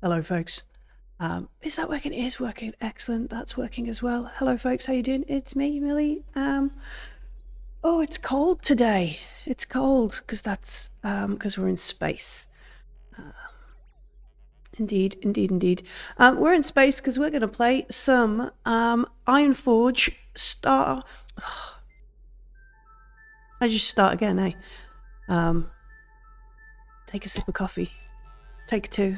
Hello, folks. Is that working? It is working. Excellent. That's working as well. Hello, folks. How you doing? It's me, Millie. Oh, it's cold today. It's cold because we're in space. Indeed. We're in space because we're going to play some Ironforge Star. I just start again, eh? Take a sip of coffee. Take two.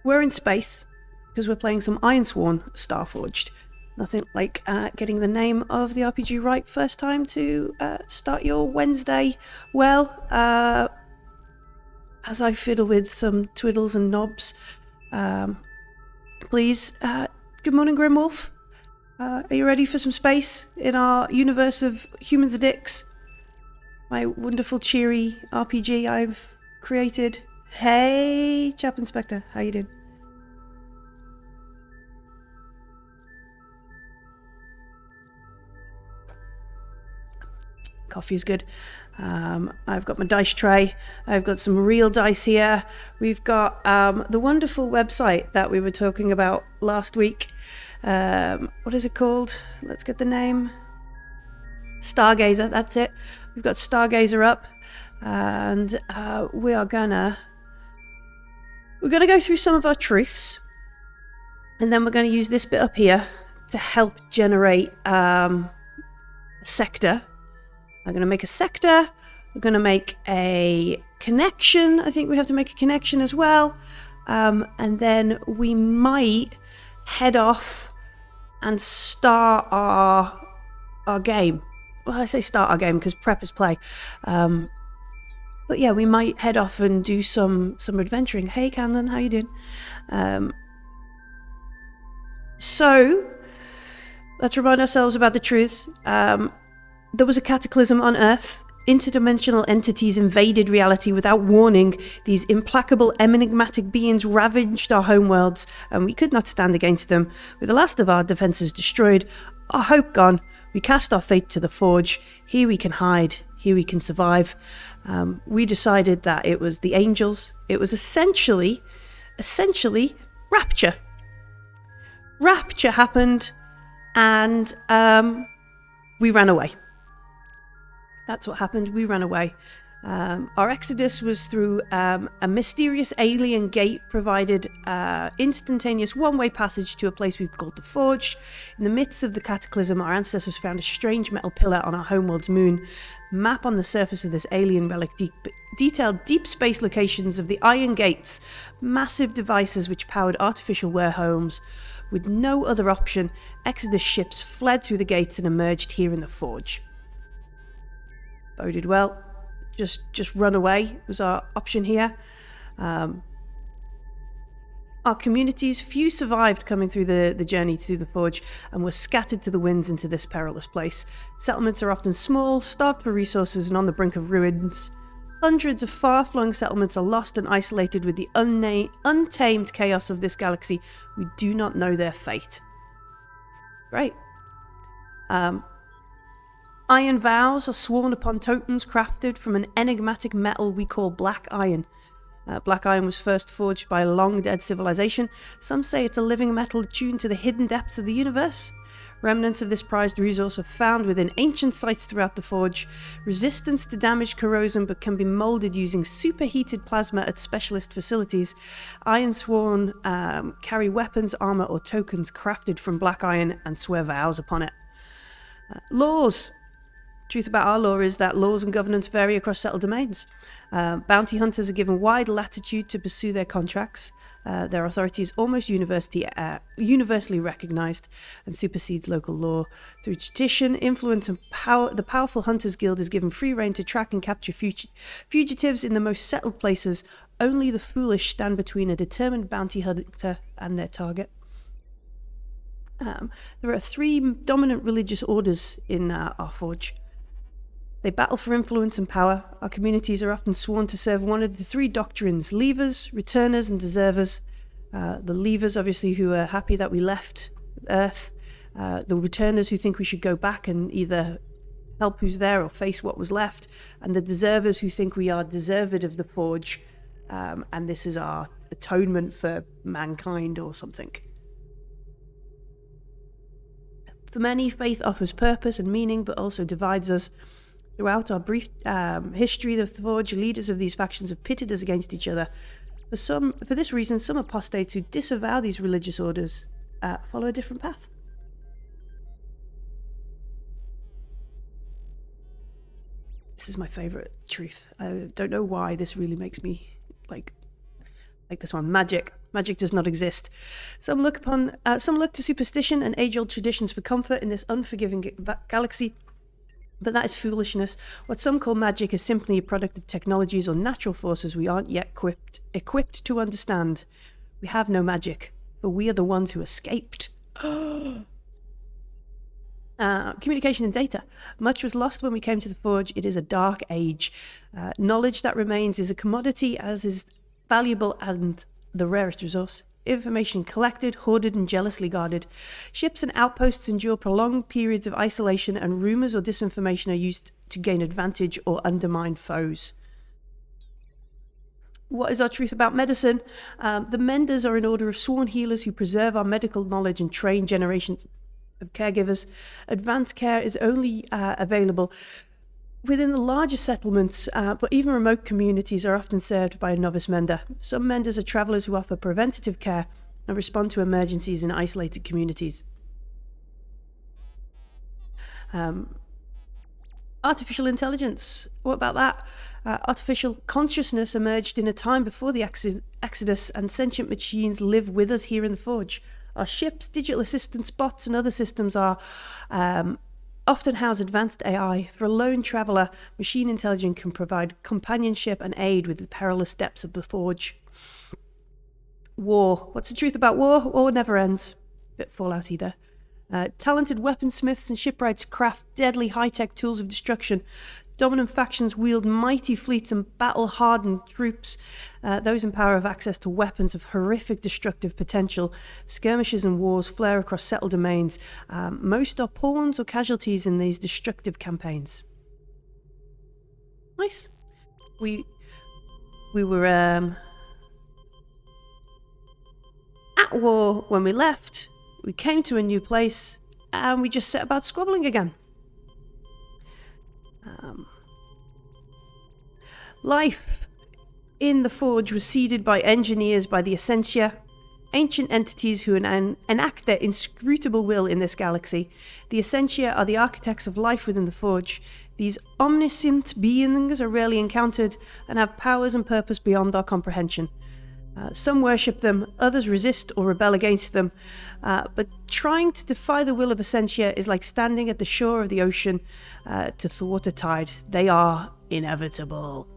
We're in space because we're playing some Ironsworn Starforged. Nothing like getting the name of the RPG right first time to start your Wednesday well. As I fiddle with some twiddles and knobs, please, good morning, Grimwolf. Are you ready for some space in our universe of humans are dicks? My wonderful, cheery RPG I've created. Hey, Chap Inspector, how you doing? Coffee's good. I've got my dice tray. I've got some real dice here. We've got the wonderful website that we were talking about last week. What is it called? Let's get the name. Stargazer, that's it. We've got Stargazer up. And we're gonna go through some of our truths, and then we're going to use this bit up here to help generate a sector. I'm going to make a sector. We're going to make a connection. I think we have to make a connection as well. And then we might head off and start our game. Well, I say start our game because prep is play. But yeah, we might head off and do some adventuring. Hey, Canlon, how you doing? So, let's remind ourselves about the truth. There was a cataclysm on Earth. Interdimensional entities invaded reality without warning. These implacable, enigmatic beings ravaged our homeworlds, and we could not stand against them. With the last of our defences destroyed, our hope gone, we cast our fate to the Forge. Here we can hide. Here we can survive. We decided that it was the angels. It was essentially rapture. Rapture happened, and we ran away. That's what happened. We ran away. Our exodus was through a mysterious alien gate provided instantaneous one-way passage to a place we've called the Forge. In the midst of the cataclysm, our ancestors found a strange metal pillar on our homeworld's moon. Map on the surface of this alien relic detailed deep space locations of the Iron Gates, massive devices which powered artificial warehomes. With no other option, Exodus ships fled through the gates and emerged here in the Forge. Boded well. Just run away was our option here. Our communities, few survived coming through the journey to the Forge and were scattered to the winds into this perilous place. Settlements are often small, starved for resources and on the brink of ruins. Hundreds of far-flung settlements are lost and isolated with the untamed chaos of this galaxy. We do not know their fate. Great. Iron vows are sworn upon totems crafted from an enigmatic metal we call black iron. Black iron was first forged by a long-dead civilization. Some say it's a living metal tuned to the hidden depths of the universe. Remnants of this prized resource are found within ancient sites throughout the Forge. Resistance to damage, corrosion, but can be molded using superheated plasma at specialist facilities. Ironsworn carry weapons, armor, or tokens crafted from black iron and swear vows upon it. Laws. Truth about our law is that laws and governance vary across settled domains. Bounty hunters are given wide latitude to pursue their contracts. Their authority is almost universally recognised and supersedes local law. Through tradition, influence and power, the powerful Hunters Guild is given free rein to track and capture fugitives in the most settled places. Only the foolish stand between a determined bounty hunter and their target. There are three dominant religious orders in our Forge. They battle for influence and power. Our communities are often sworn to serve one of the three doctrines: leavers, returners, and deservers. The leavers, obviously, who are happy that we left Earth. The returners, who think we should go back and either help who's there or face what was left, and the deservers who think we are deserved of the Forge, and this is our atonement for mankind or something. For many, faith offers purpose and meaning, but also divides us. Throughout our brief history, the Forge leaders of these factions have pitted us against each other. For this reason, some apostates who disavow these religious orders follow a different path. This is my favourite truth. I don't know why this really makes me like this one. Magic does not exist. Some look to superstition and age-old traditions for comfort in this unforgiving galaxy, but that is foolishness. What some call magic is simply a product of technologies or natural forces we aren't yet equipped to understand. We have no magic, but we are the ones who escaped. Communication and data. Much was lost when we came to the Forge. It is a dark age. Knowledge that remains is a commodity as is valuable and the rarest resource. Information collected, hoarded, and jealously guarded. Ships and outposts endure prolonged periods of isolation, and rumors or disinformation are used to gain advantage or undermine foes. What is our truth about medicine? The Menders are an order of sworn healers who preserve our medical knowledge and train generations of caregivers. Advanced care is only available within the larger settlements, but even remote communities are often served by a novice mender. Some menders are travellers who offer preventative care and respond to emergencies in isolated communities. Artificial intelligence. What about that? Artificial consciousness emerged in a time before the Exodus, and sentient machines live with us here in the Forge. Our ships, digital assistants, bots, and other systems are often house advanced AI. For a lone traveller, machine intelligence can provide companionship and aid with the perilous depths of the Forge. War. What's the truth about war? War never ends. Bit Fallout either. Talented weaponsmiths and shipwrights craft deadly high-tech tools of destruction. Dominant factions wield mighty fleets and battle-hardened troops. Those in power have access to weapons of horrific destructive potential. Skirmishes and wars flare across settled domains. Most are pawns or casualties in these destructive campaigns. Nice. We were at war when we left. We came to a new place, and we just set about squabbling again. Life in the Forge was seeded by engineers by the Essentia, ancient entities who enact their inscrutable will in this galaxy. The Essentia are the architects of life within the Forge. These omniscient beings are rarely encountered and have powers and purpose beyond our comprehension. Some worship them, others resist or rebel against them, but trying to defy the will of Essentia is like standing at the shore of the ocean to thwart a tide. They are inevitable.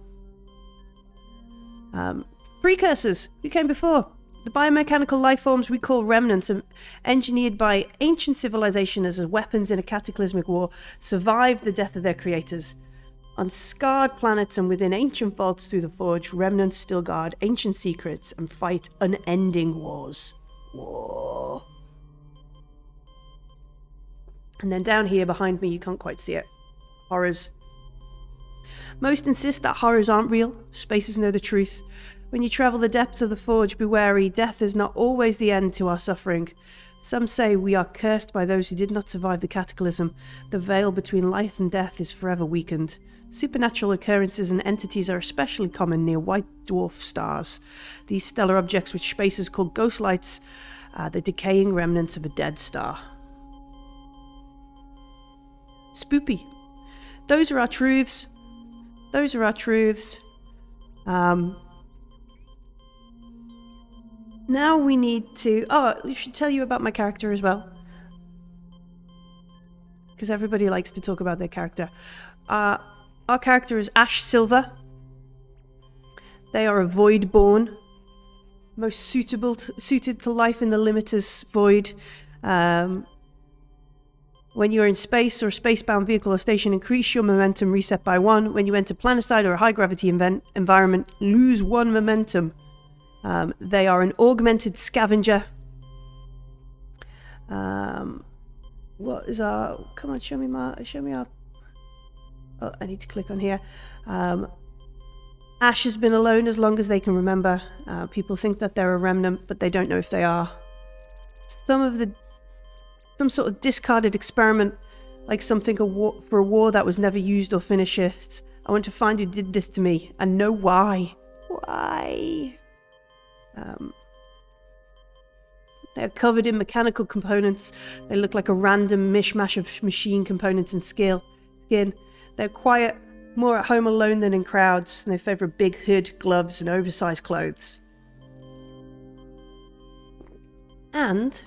Precursors, who came before? The biomechanical life forms we call remnants, engineered by ancient civilization as weapons in a cataclysmic war, survived the death of their creators. On scarred planets and within ancient vaults through the Forge, remnants still guard ancient secrets and fight unending wars. War. And then down here behind me, you can't quite see it. Horrors. Most insist that horrors aren't real. Spaces know the truth. When you travel the depths of the Forge, be wary. Death is not always the end to our suffering. Some say we are cursed by those who did not survive the cataclysm. The veil between life and death is forever weakened. Supernatural occurrences and entities are especially common near white dwarf stars. These stellar objects, which spacers call ghost lights, are the decaying remnants of a dead star. Spoopy. Those are our truths. Those are our truths. Now we need to... Oh, I should tell you about my character as well. Because everybody likes to talk about their character. Our character is Ash Silver. They are a Void-born. Most suited to life in the Limitless Void. When you are in space or a space-bound vehicle or station, increase your momentum reset by 1. When you enter planet-side or a high-gravity environment, lose 1 momentum. They are an augmented scavenger. What is our... Come on, show me our Oh, I need to click on here. Ash has been alone as long as they can remember. People think that they're a remnant, but they don't know if they are. Some sort of discarded experiment, like something for a war that was never used or finished. I want to find who did this to me and know why. Why? They're covered in mechanical components. They look like a random mishmash of machine components and skin. They're quiet, more at home alone than in crowds, and they favour a big hood, gloves, and oversized clothes. And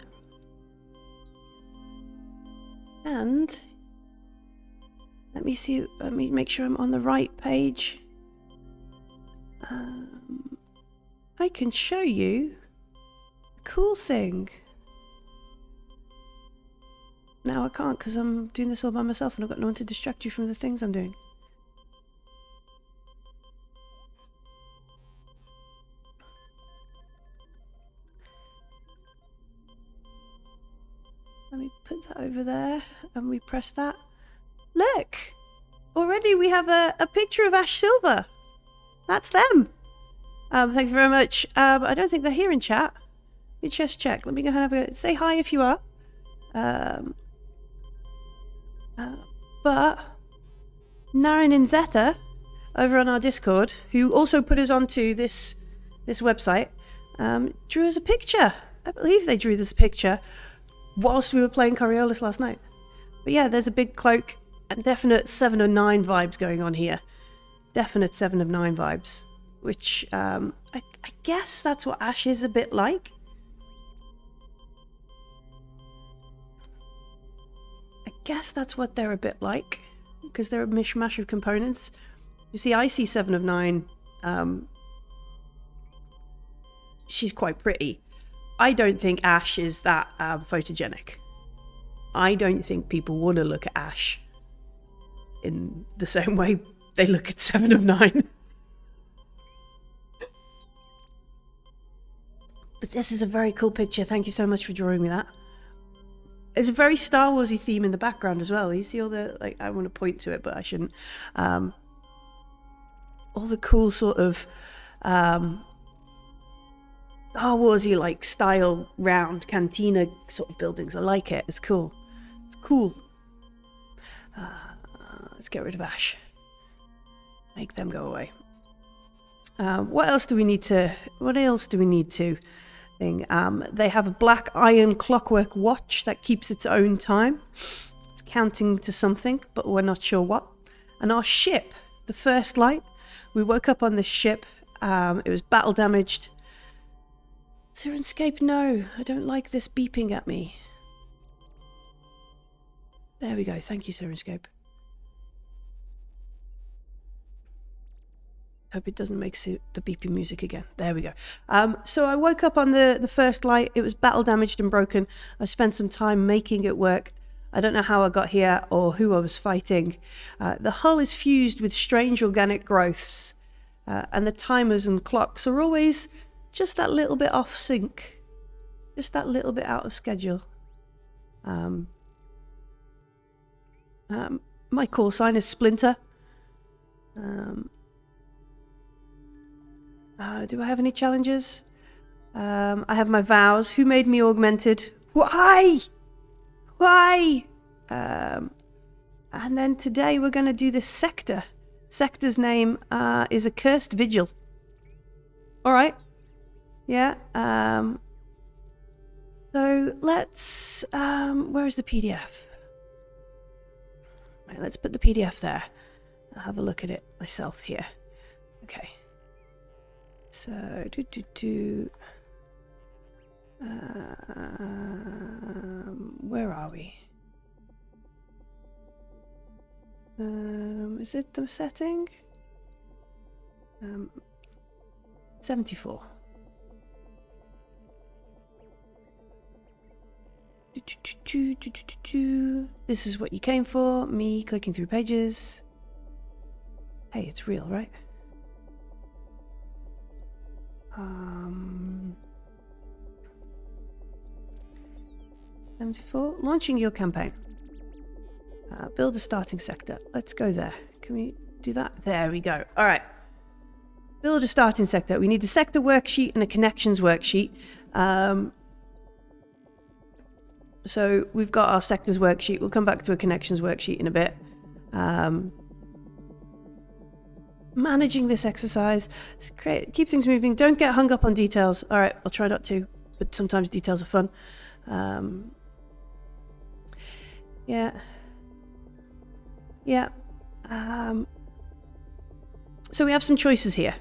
let me make sure I'm on the right page. I can show you a cool thing. Now I can't because I'm doing this all by myself and I've got no one to distract you from the things I'm doing. Let me put that over there and we press that. Look! Already we have a picture of Ash Silver. That's them. Thank you very much. I don't think they're here in chat. Let me just check. Let me go ahead and have a... Say hi if you are. But Naren and Zeta over on our Discord, who also put us onto this website, drew us a picture. I believe they drew this picture whilst we were playing Coriolis last night. But yeah, there's a big cloak and definite 7 of 9 vibes going on here. Definite 7 of 9 vibes. Which, I guess that's what Ash is a bit like. I guess that's what they're a bit like. Because they're a mishmash of components. You see, I see 7 of 9. She's quite pretty. I don't think Ash is that photogenic. I don't think people want to look at Ash in the same way they look at 7 of 9. But this is a very cool picture. Thank you so much for drawing me that. There's a very Star Warsy theme in the background as well. You see all the, like, I want to point to it, but I shouldn't. All the cool sort of Star Warsy like style round cantina sort of buildings. I like it. It's cool. It's cool. Let's get rid of Ash. Make them go away. What else do we need to? They have a black iron clockwork watch that keeps its own time. It's counting to something, but we're not sure what. And our ship, the First Light, we woke up on this ship. It was battle damaged. Sirenscape, no, I don't like this beeping at me. There we go. Thank you, Sirenscape. Hope it doesn't make the beeping music again. There we go. So I woke up on the First Light. It was battle damaged and broken. I spent some time making it work. I don't know how I got here or who I was fighting. The hull is fused with strange organic growths. And the timers and clocks are always just that little bit off sync. Just that little bit out of schedule. My call sign is Splinter. Do I have any challenges? I have my vows. Who made me augmented? Why? Why? And then today we're going to do this sector. Sector's name is Accursed Vigil. Alright. Yeah. So let's... where is the PDF? Right, let's put the PDF there. I'll have a look at it myself here. Okay. So, where are we? Is it the setting? 74. This is what you came for. Me clicking through pages. Hey, it's real, right? 74. Launching your campaign. Build a starting sector. Let's go there. Can we do that? There we go. All right. Build a starting sector. We need a sector worksheet and a connections worksheet. So we've got our sectors worksheet. We'll come back to a connections worksheet in a bit. Managing this exercise. Keep things moving. Don't get hung up on details. All right, I'll try not to, but sometimes details are fun. Yeah. So we have some choices here.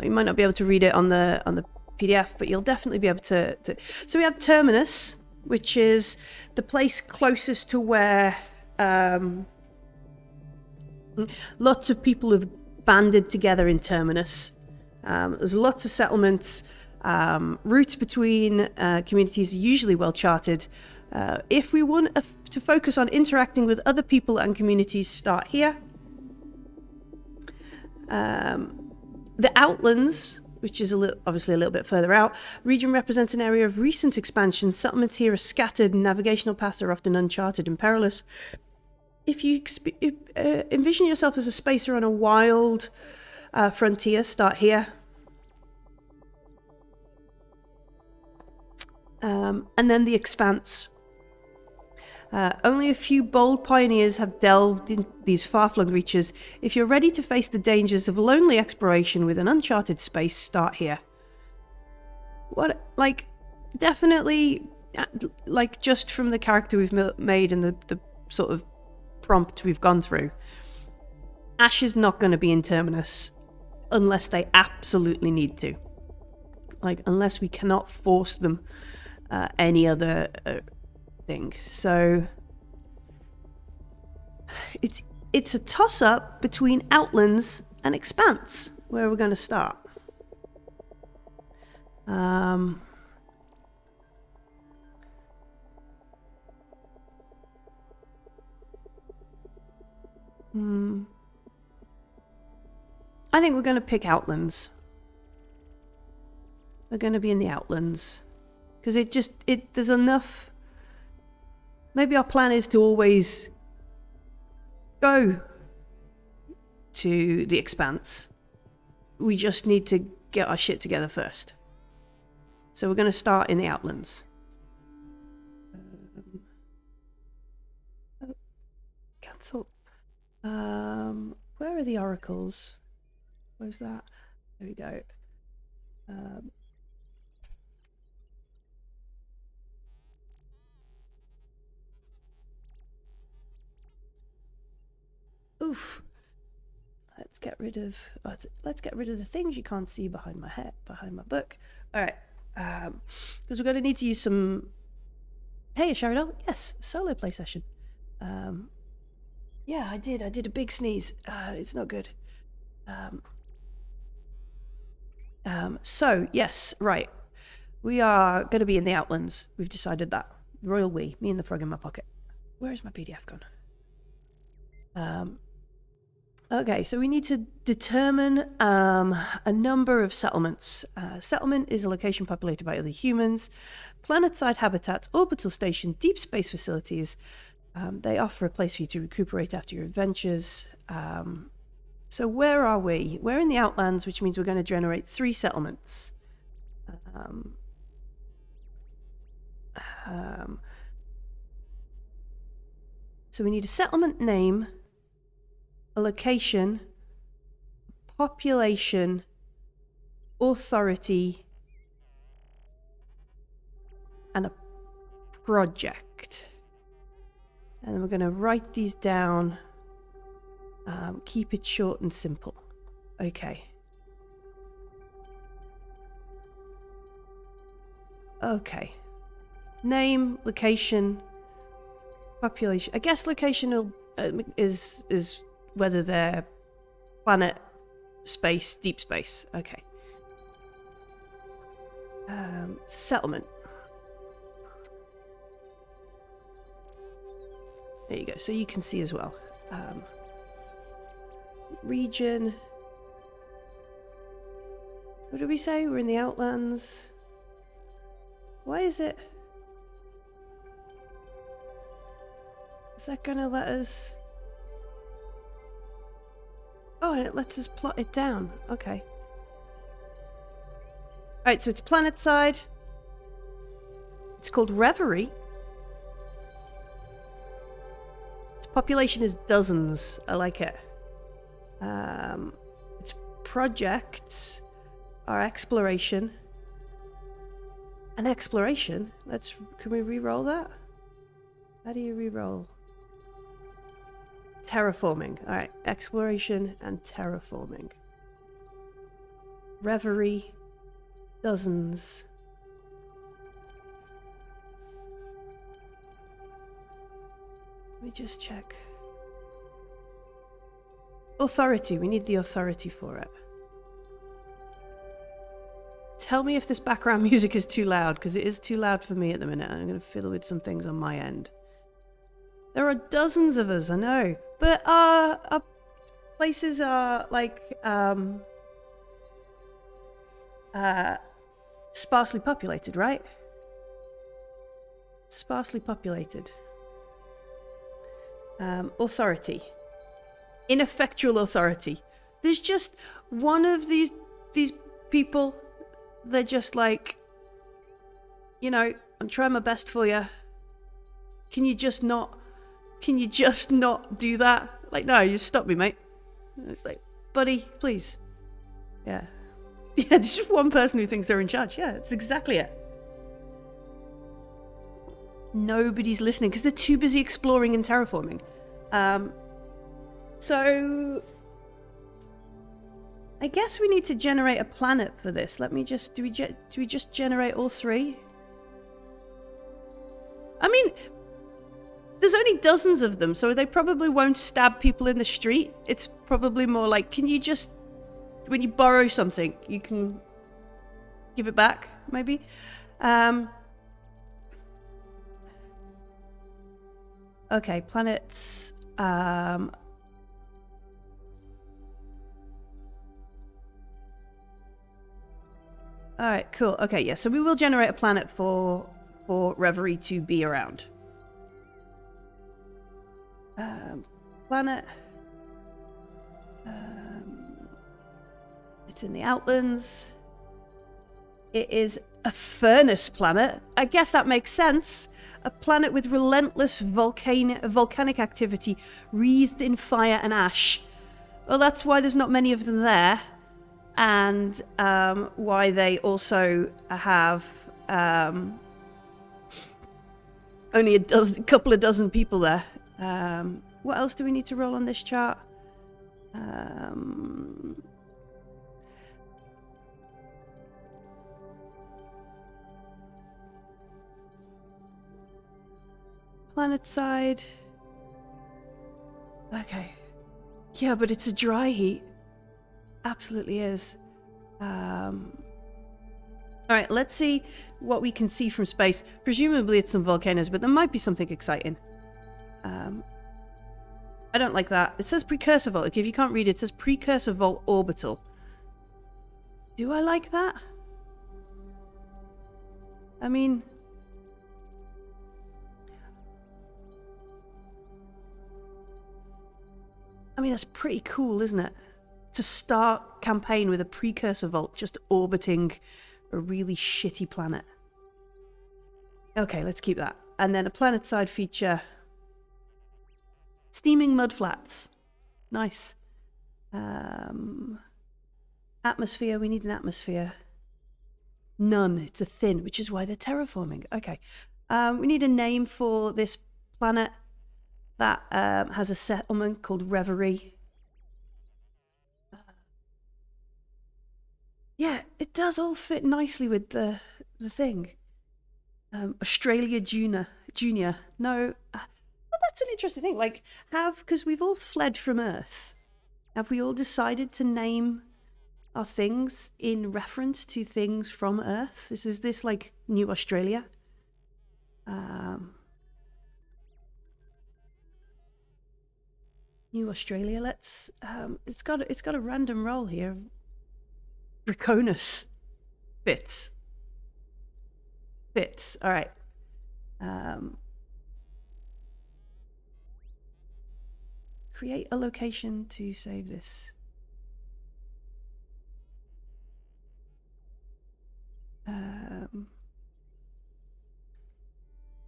You might not be able to read it on the PDF, but you'll definitely be able to. So we have Terminus, which is the place closest to where lots of people have banded together in Terminus. There's lots of settlements. Routes between communities are usually well charted. If we want to focus on interacting with other people and communities, start here. The Outlands, which is obviously a little bit further out, region represents an area of recent expansion. Settlements here are scattered, and navigational paths are often uncharted and perilous. If you envision yourself as a spacer on a wild frontier, start here. And then the Expanse. Only a few bold pioneers have delved in these far-flung reaches. If you're ready to face the dangers of lonely exploration with an uncharted space, start here. Definitely, just from the character we've made and the sort of prompt we've gone through, Ash is not going to be in Terminus unless they absolutely need to. Unless we cannot force them any other thing. So it's a toss-up between Outlands and Expanse where we're going to start. I think we're going to pick Outlands. We're going to be in the Outlands because there's enough. Maybe our plan is to always go to the Expanse. We just need to get our shit together first. So we're going to start in the Outlands. Cancel. Where are the oracles? Where's that? There we go. Oof. Let's get rid of the things you can't see behind my head, behind my book. All right. Because we're going to need to use some. Hey, Sharidel. Yes, solo play session. Yeah, I did a big sneeze. It's not good. So yes, right. We are going to be in the Outlands. We've decided that. Royal we. Me and the frog in my pocket. Where is my PDF gone? Okay, so we need to determine a number of settlements. Settlement is a location populated by other humans, planet-side habitats, orbital station, deep space facilities. They offer a place for you to recuperate after your adventures. So where are we? We're in the Outlands, which means we're going to generate 3 settlements. So we need a settlement name, a location, population, authority, and a project. And then we're going to write these down. Keep it short and simple. Okay. Okay. Name, location, population. I guess location is whether they're planet, space, deep space. Okay. Settlement. There you go. So you can see as well. Region. What did we say? We're in the Outlands. Why is it? Is that gonna let us... Oh, and it lets us plot it down. Okay. Alright, so it's planet side. It's called Reverie. Its population is dozens. I like it. Its projects are exploration. An exploration? Can we re-roll that? How do you re-roll? Terraforming. Alright, exploration and terraforming. Reverie. Dozens. Let me just check. Authority. We need the authority for it. Tell me if this background music is too loud, because it is too loud for me at the minute. I'm going to fiddle with some things on my end. There are dozens of us, I know. But our places are like sparsely populated, right? Sparsely populated. Authority. Ineffectual authority. There's just one of these people. They're just like, you know, I'm trying my best for you. Can you just not do that? Like, no, you stop me, mate. It's like, buddy, please. Yeah. Yeah, there's just one person who thinks they're in charge. Yeah, that's exactly it. Nobody's listening because they're too busy exploring and terraforming. So I guess we need to generate a planet for this. Let me just... Do we just generate all three? I mean, there's only dozens of them, so they probably won't stab people in the street. It's probably more like, can you just... When you borrow something, you can give it back, maybe? Okay, planets... Alright, cool. Okay, yeah, so we will generate a planet for Reverie to be around. Planet. It's in the Outlands. It is a furnace planet. I guess that makes sense. A planet with relentless volcanic activity wreathed in fire and ash. Well, that's why there's not many of them there. And why they also have only a couple of dozen people there. What else do we need to roll on this chart? Planet side. Okay. Yeah, but it's a dry heat. Absolutely is. Alright, let's see what we can see from space. Presumably it's some volcanoes, but there might be something exciting. I don't like that. It says precursor vault. Okay, if you can't read it, it says precursor vault orbital. Do I like that? I mean... that's pretty cool, isn't it? To start campaign with a precursor vault just orbiting a really shitty planet. Okay, let's keep that. And then a planet side feature. Steaming mudflats. Nice. Atmosphere, we need an atmosphere. None, it's a thin, which is why they're terraforming. Okay. We need a name for this planet that has a settlement called Reverie. Yeah, it does all fit nicely with the thing. Australia Junior. No, well, that's an interesting thing. Like, because we've all fled from Earth, have we all decided to name our things in reference to things from Earth? Is this like New Australia? New Australia. Let's. It's got a random roll here. Draconis. Fits. All right. Create a location to save this.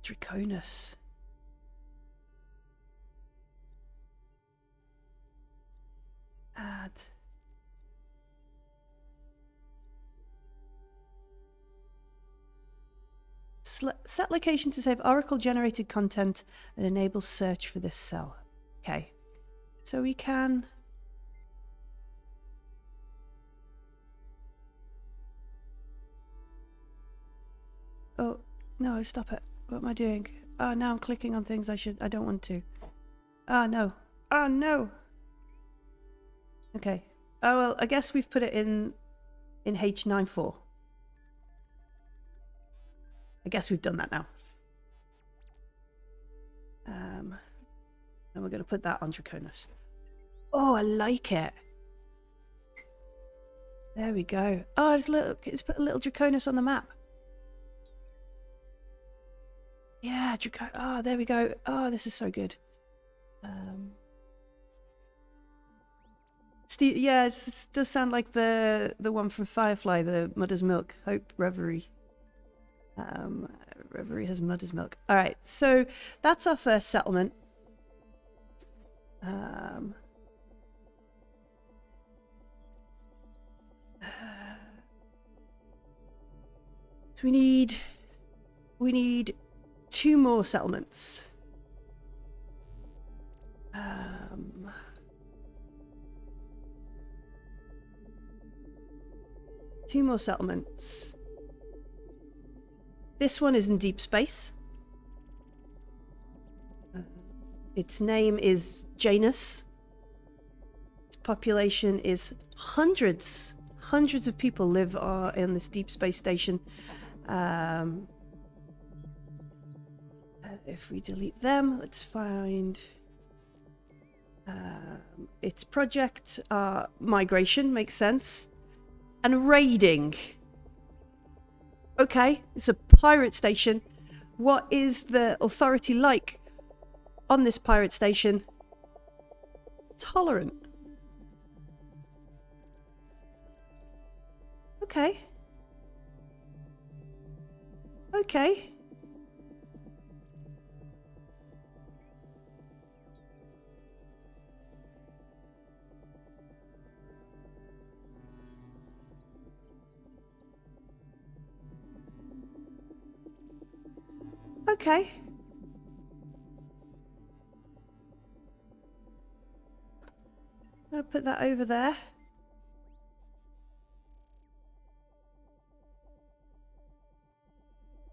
Draconis. Add. Set location to save Oracle generated content and enable search for this cell. Okay. So we can... Oh, no, stop it. What am I doing? Oh, now I'm clicking on things I don't want to. Ah, no. Ah, no. Okay. Oh, well, I guess we've put it in H94. I guess we've done that now. And we're going to put that on Draconis. Oh, I like it. There we go. Oh, it's put a little Draconis on the map. Yeah, oh, there we go. Oh, this is so good. Steve, yeah, it does sound like the one from Firefly, the Mother's Milk, Hope, Reverie. Reverie has Mother's Milk. All right, so that's our first settlement. So we need 2 more settlements. 2 more settlements. This one is in deep space. Its name is Janus. Its population is hundreds. Hundreds of people live in this deep space station. If we delete them, let's find its project. Migration makes sense. And raiding. Okay, it's a pirate station. What is the authority like on this pirate station? Tolerant. Okay. Okay. Okay. I'll put that over there.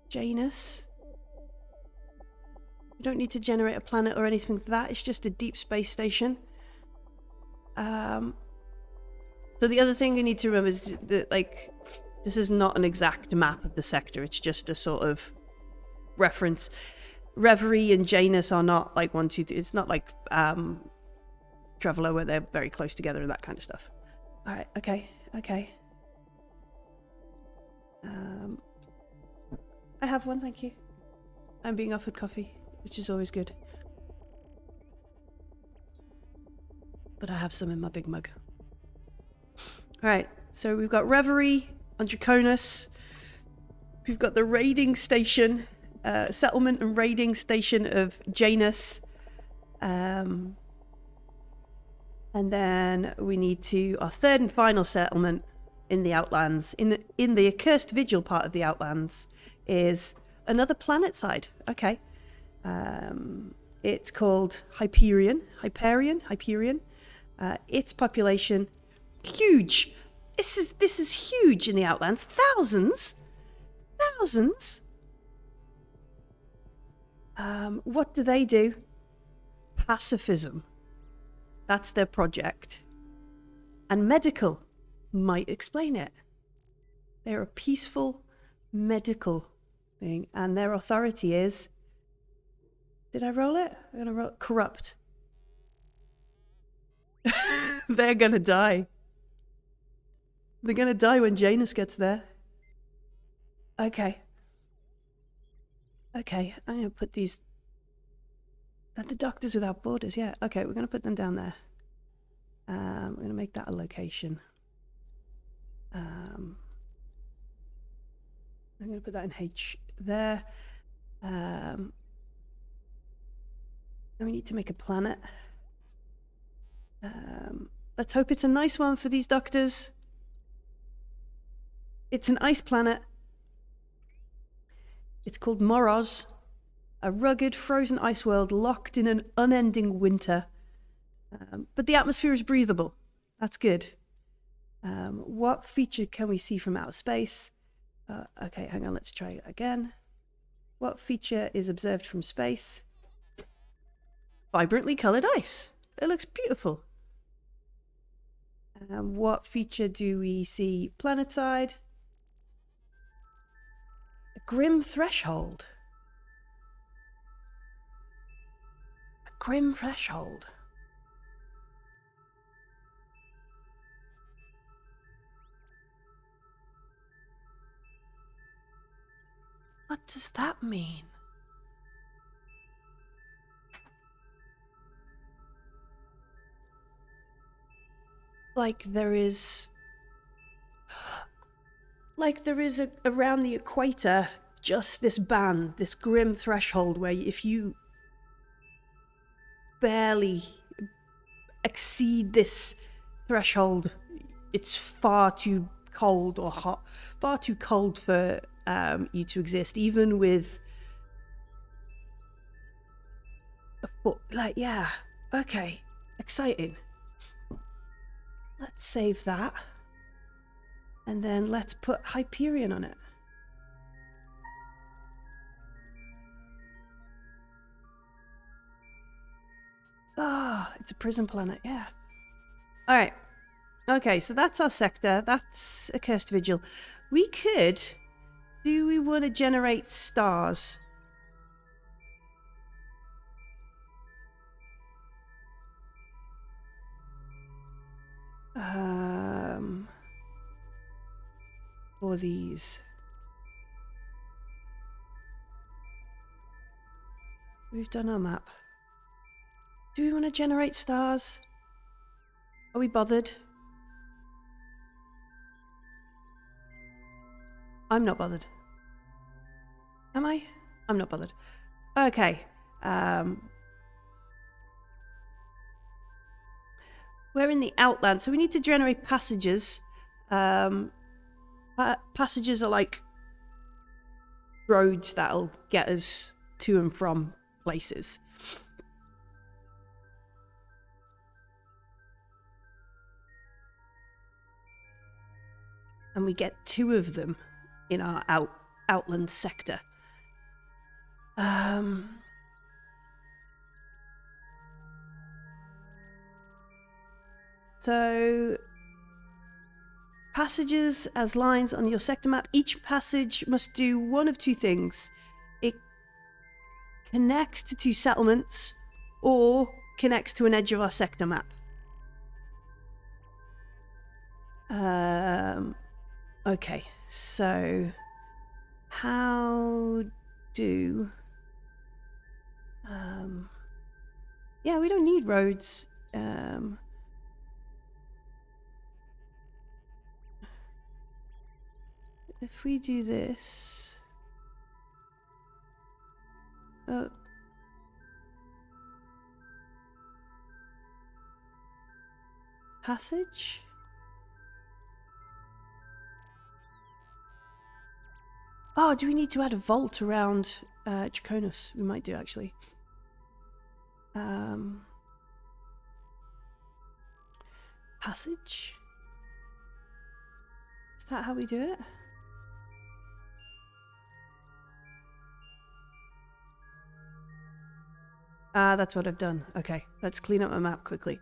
Janus. We don't need to generate a planet or anything like that. It's just a deep space station. So the other thing we need to remember is that, like, this is not an exact map of the sector. It's just a sort of reference. Reverie and Janus are not like 1, 2, 3. It's not like Traveler where they're very close together and that kind of stuff. All right. Okay. Okay. I have one, thank you. I'm being offered coffee, which is always good. But I have some in my big mug. Alright, so we've got Reverie on Draconis. We've got the raiding station, settlement and raiding station of Janus. And then we need to, our third and final settlement in the Outlands, in the Accursed Vigil part of the Outlands, is another planet side. Okay. It's called Hyperion. Its population, huge. This is huge in the Outlands. Thousands. What do? Pacifism. That's their project. And medical might explain it. They're a peaceful medical thing, and their authority is... Did I roll it? I'm gonna roll corrupt. They're gonna die. They're gonna die when Janus gets there. Okay. Okay, I'm gonna put these The Doctors Without Borders, yeah. Okay, we're going to put them down there. We're going to make that a location. I'm going to put that in H there. And we need to make a planet. Let's hope it's a nice one for these doctors. It's an ice planet. It's called Moroz, a rugged, frozen ice world locked in an unending winter. But the atmosphere is breathable. That's good. What feature can we see from outer space? Okay, hang on, let's try it again. What feature is observed from space? Vibrantly coloured ice. It looks beautiful. What feature do we see planetside? A grim threshold. A grim threshold. What does that mean? Like there is around the equator just this band, this grim threshold where if you barely exceed this threshold, it's far too cold or hot, far too cold for you to exist, even with a foot. Like, yeah, okay, exciting. Let's save that. And then let's put Hyperion on it. Oh, it's a prison planet, yeah. Alright. Okay, so that's our sector. That's a cursed vigil. We could... Do we want to generate stars? For these. We've done our map. Do we want to generate stars? Are we bothered? I'm not bothered. Am I? I'm not bothered. Okay. We're in the Outland, so we need to generate passages. Passages are like roads that'll get us to and from places. And we get 2 of them in our Outland sector. So, passages as lines on your sector map. Each passage must do one of 2 things. It connects to 2 settlements or connects to an edge of our sector map. Okay, so how do... yeah, we don't need roads. If we do this... passage? Oh, do we need to add a vault around Draconis? We might do, actually. Passage? Is that how we do it? Ah, that's what I've done. Okay, let's clean up my map quickly.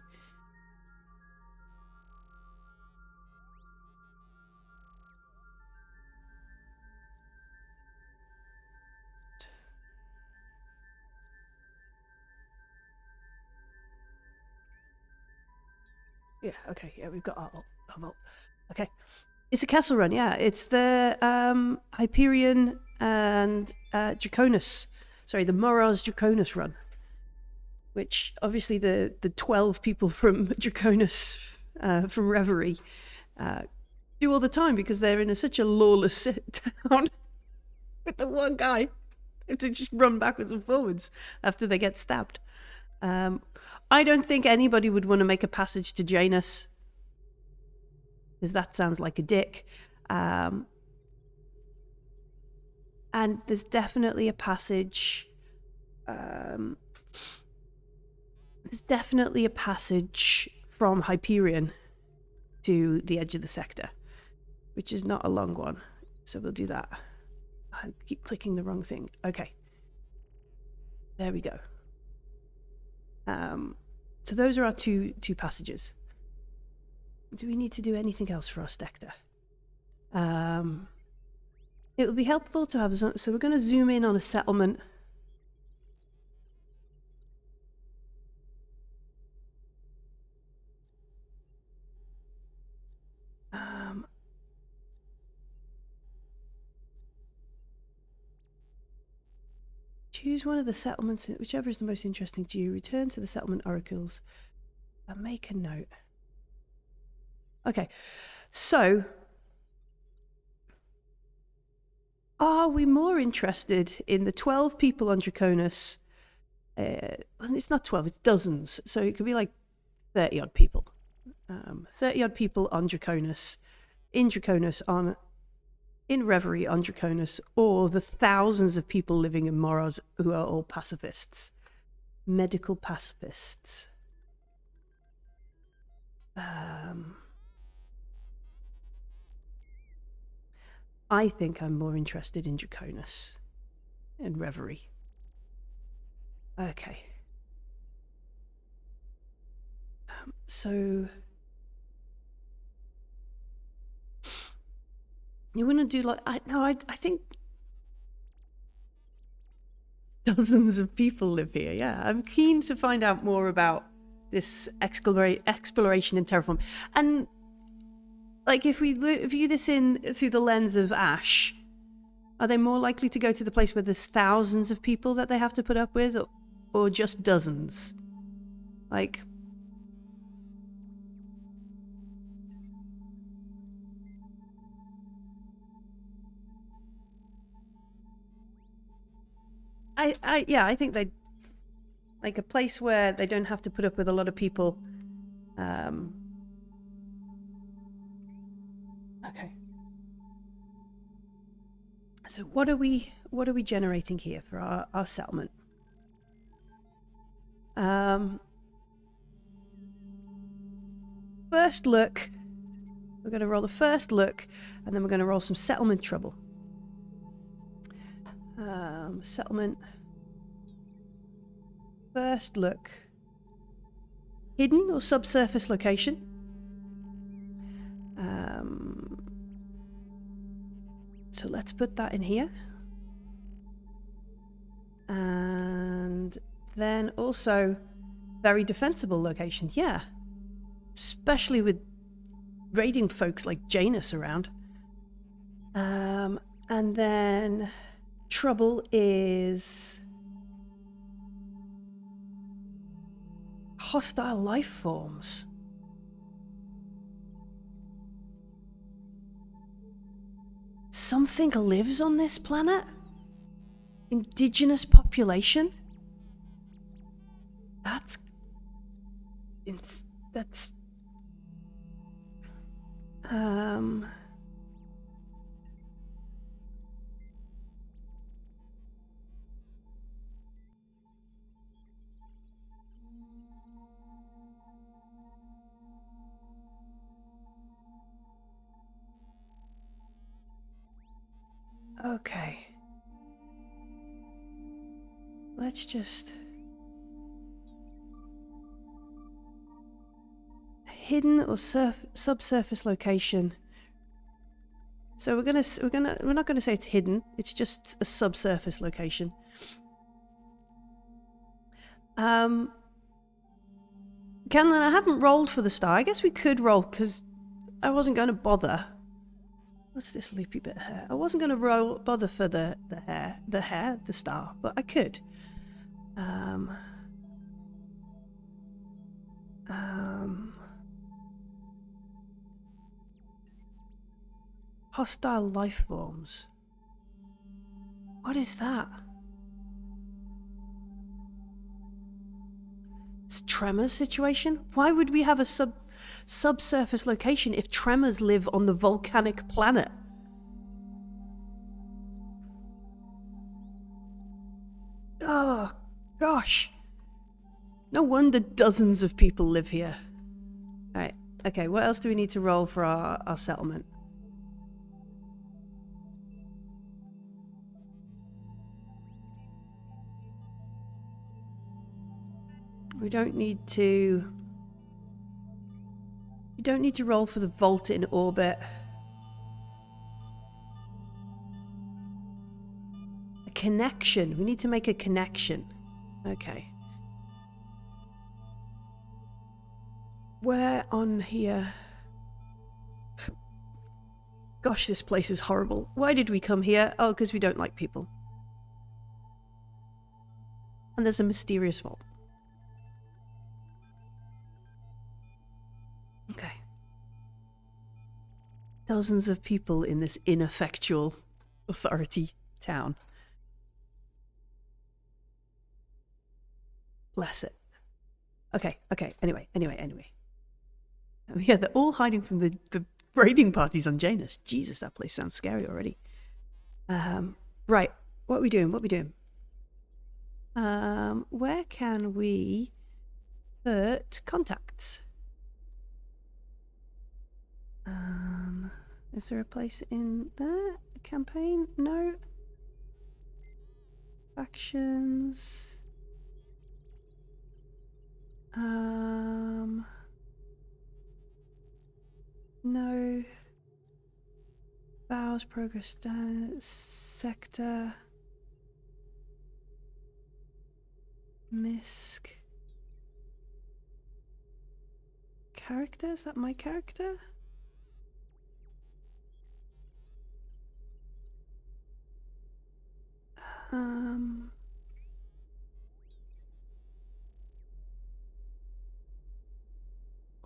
Yeah, okay, yeah, we've got our vault. Okay. It's a castle run, yeah. It's the Hyperion and Draconis. Sorry, the Moroz Draconis run. which obviously the 12 people from Draconis, from Reverie, do all the time because they're in such a lawless town with the one guy to just run backwards and forwards after they get stabbed. I don't think anybody would want to make a passage to Janus, because that sounds like a dick. And there's definitely a passage. There's definitely a passage from Hyperion to the edge of the sector, which is not a long one. So we'll do that. I keep clicking the wrong thing. Okay. There we go. So those are our two passages. Do we need to do anything else for our sector? It would be helpful to have... So we're going to zoom in on a settlement. Choose one of the settlements, whichever is the most interesting to you. Return to the settlement oracles and make a note. Okay, so are we more interested in the 12 people on Draconis? It's not 12, it's dozens. So it could be like 30 odd people. 30 odd people on Draconis, in Reverie on Draconis, or the thousands of people living in Moros who are all pacifists. Medical pacifists. I think I'm more interested in Draconis and Reverie. Okay. So you want to do like I think dozens of people live here. Yeah, I'm keen to find out more about this exploration in Terraform. And like, if we view this through the lens of Ash, are they more likely to go to the place where there's thousands of people that they have to put up with, or just dozens? Like, I think they like a place where they don't have to put up with a lot of people. Okay. So what are we generating here for our settlement? First look. We're going to roll the first look, and then we're going to roll some settlement trouble. Settlement. First look. Hidden or subsurface location. So let's put that in here. And then also very defensible location. Yeah. Especially with raiding folks like Janus around. And then trouble is hostile life forms. Something lives on this planet? Indigenous population? That's okay. Let's just... Hidden or subsurface location. So we're not gonna say it's hidden. It's just a subsurface location. Canlan, I haven't rolled for the star. I guess we could roll because I wasn't going to bother. What's this loopy bit of hair? I wasn't going to bother for the star, but I could. Hostile life forms. What is that? It's Tremors situation? Why would we have a subsurface location if Tremors live on the volcanic planet? Oh, gosh. No wonder dozens of people live here. Alright, okay, what else do we need to roll for our settlement? We don't need to roll for the vault in orbit. A connection. We need to make a connection. Okay. Where on here? Gosh, this place is horrible. Why did we come here? Oh, because we don't like people. And there's a mysterious vault. Okay. Dozens of people in this ineffectual authority town. Bless it. Okay. Anyway. Yeah, they're all hiding from the raiding parties on Janus. Jesus, that place sounds scary already. Right. What are we doing? Where can we put contacts? Is there a place in there? A campaign? No. Factions. No. Vows, progress, sector. Misc. Character? Is that my character?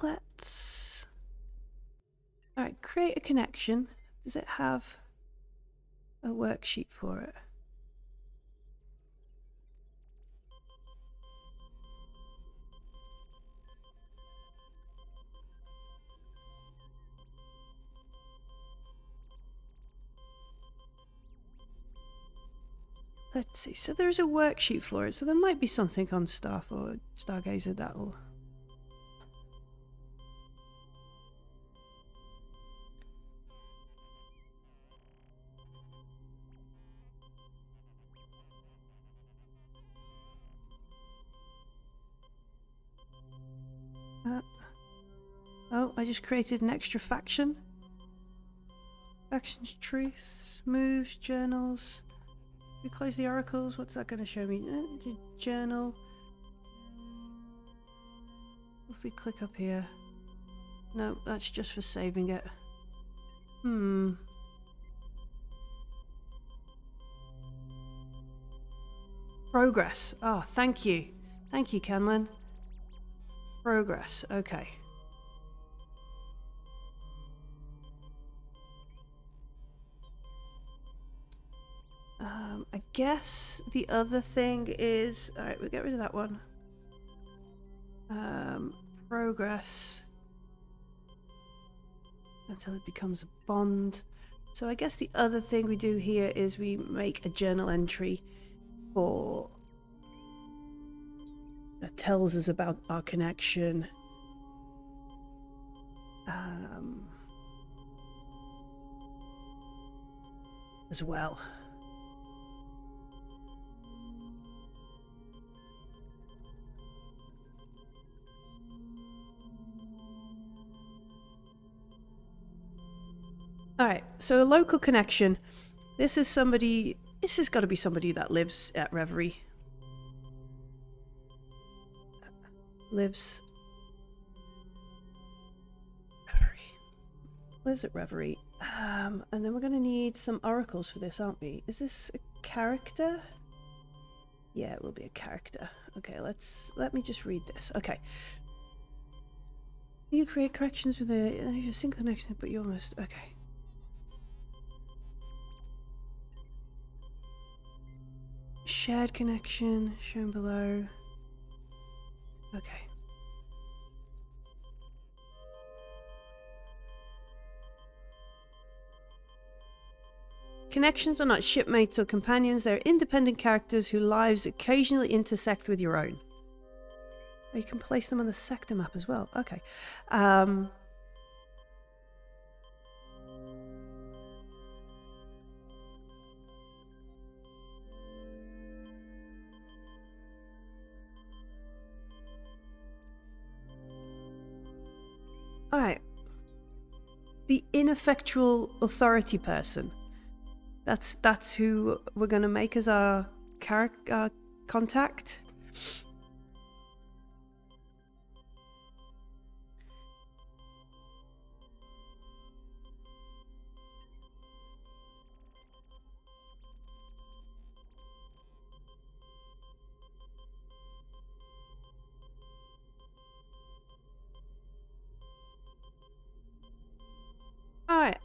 Let's... Alright, create a connection. Does it have a worksheet for it? Let's see, so there's a worksheet for it, so there might be something on Stargazer that'll... Oh, I just created an extra faction. Factions, truths, moves, journals. We close the oracles. What's that going to show me? Journal. If we click up here. No, that's just for saving it. Progress. Oh, thank you. Thank you, Kenlin. Progress. Okay. I guess the other thing is... Alright, we'll get rid of that one. Progress. Until it becomes a bond. So I guess the other thing we do here is we make a journal entry for... that tells us about our connection. As well. Alright, so a local connection. This is somebody... This has got to be somebody that lives at Reverie. Lives at Reverie. And then we're going to need some oracles for this, aren't we? Is this a character? Yeah, it will be a character. Okay, let me just read this. Okay. You create corrections with a single connection, but you almost okay. Shared connection shown below. Okay. Connections are not shipmates or companions, they're independent characters whose lives occasionally intersect with your own. You can place them on the sector map as well. Okay. Alright. The ineffectual authority person. That's who we're going to make as our contact. Alright,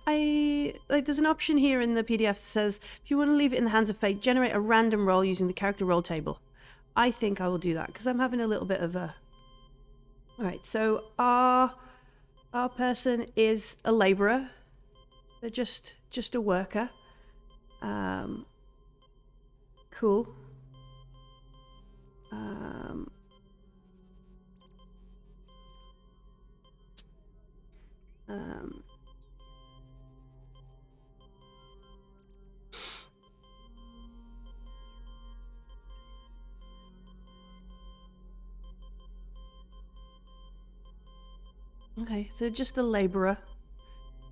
there's an option here in the PDF that says if you want to leave it in the hands of fate, generate a random roll using the character roll table. I think I will do that because I'm having a little bit of a... Alright, so our person is a labourer. They're just a worker. Cool. Okay, so just a labourer.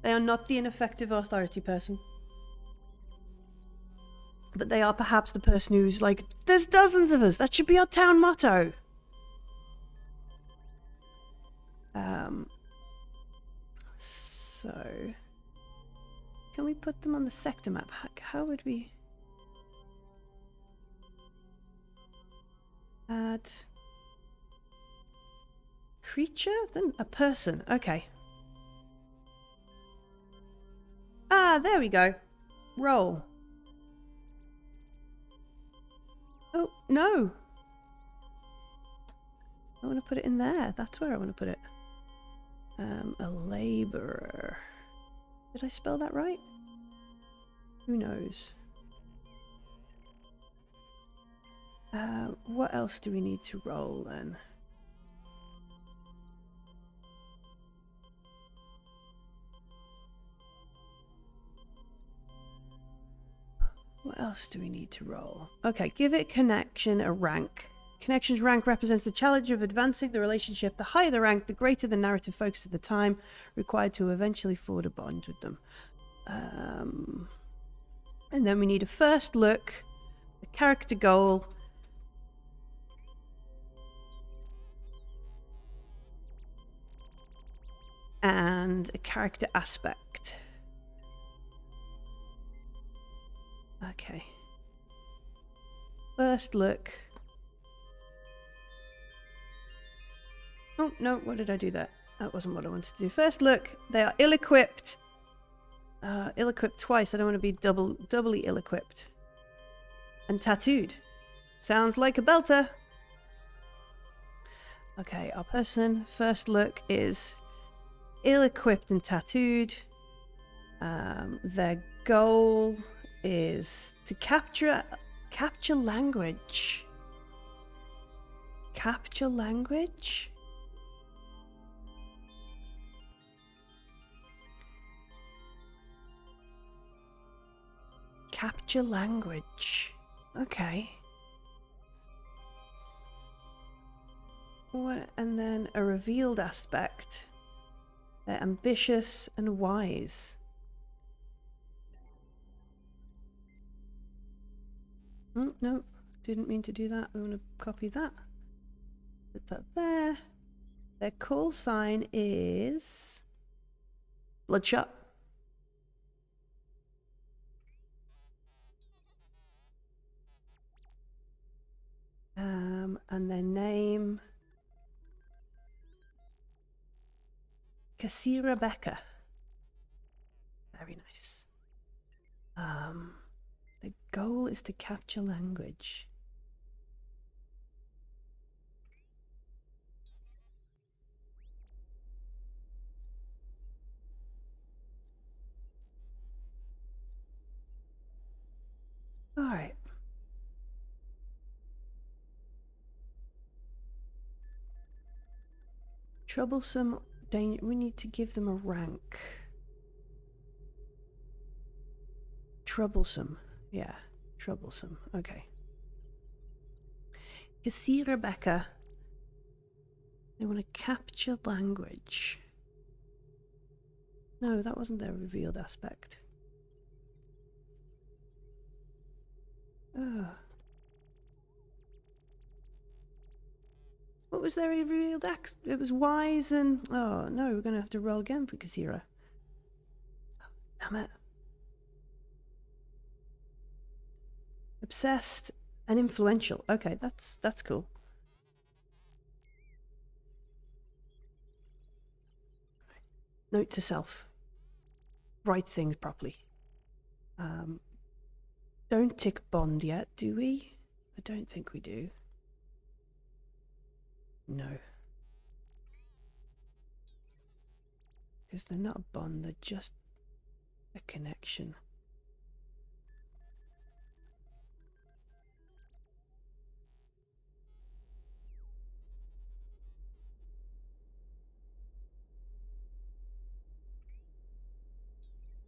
They are not the ineffective authority person. But they are perhaps the person who's like, there's dozens of us, that should be our town motto. So... Can we put them on the sector map? How would we... Add... Creature? Then a person. Okay. Ah, there we go. Roll. Oh, no. I want to put it in there. That's where I want to put it. A labourer. Did I spell that right? Who knows? What else do we need to roll then? What else do we need to roll? Okay, give it connection a rank. Connection's rank represents the challenge of advancing the relationship. The higher the rank, the greater the narrative focus at the time required to eventually forward a bond with them. And then we need a first look, a character goal, and a character aspect. Okay. First look. Oh, no, what did I do there? That wasn't what I wanted to do. First look, they are ill-equipped. Ill-equipped twice. I don't want to be doubly ill-equipped. And tattooed. Sounds like a belter. Okay, our person, first look, is ill-equipped and tattooed. Their goal is to capture language. Capture language? Capture language. Okay. What? And then a revealed aspect. They're ambitious and wise. Oh, no, didn't mean to do that. I'm going to copy that. Put that there. Their call sign is Bloodshot. And their name Cassie Rebecca. Very nice. The goal is to capture language. All right. Troublesome. We need to give them a rank. Troublesome. Yeah, troublesome. Okay. Cassie Rebecca. They want to capture language. No, that wasn't their revealed aspect. What was their revealed act? It was wise and... Oh, no, we're going to have to roll again for Kassira. Damn it. Obsessed and influential. Okay, that's cool. Note to self. Write things properly. Don't tick bond yet, do we? I don't think we do. No. Because they're not a bond, they're just a connection.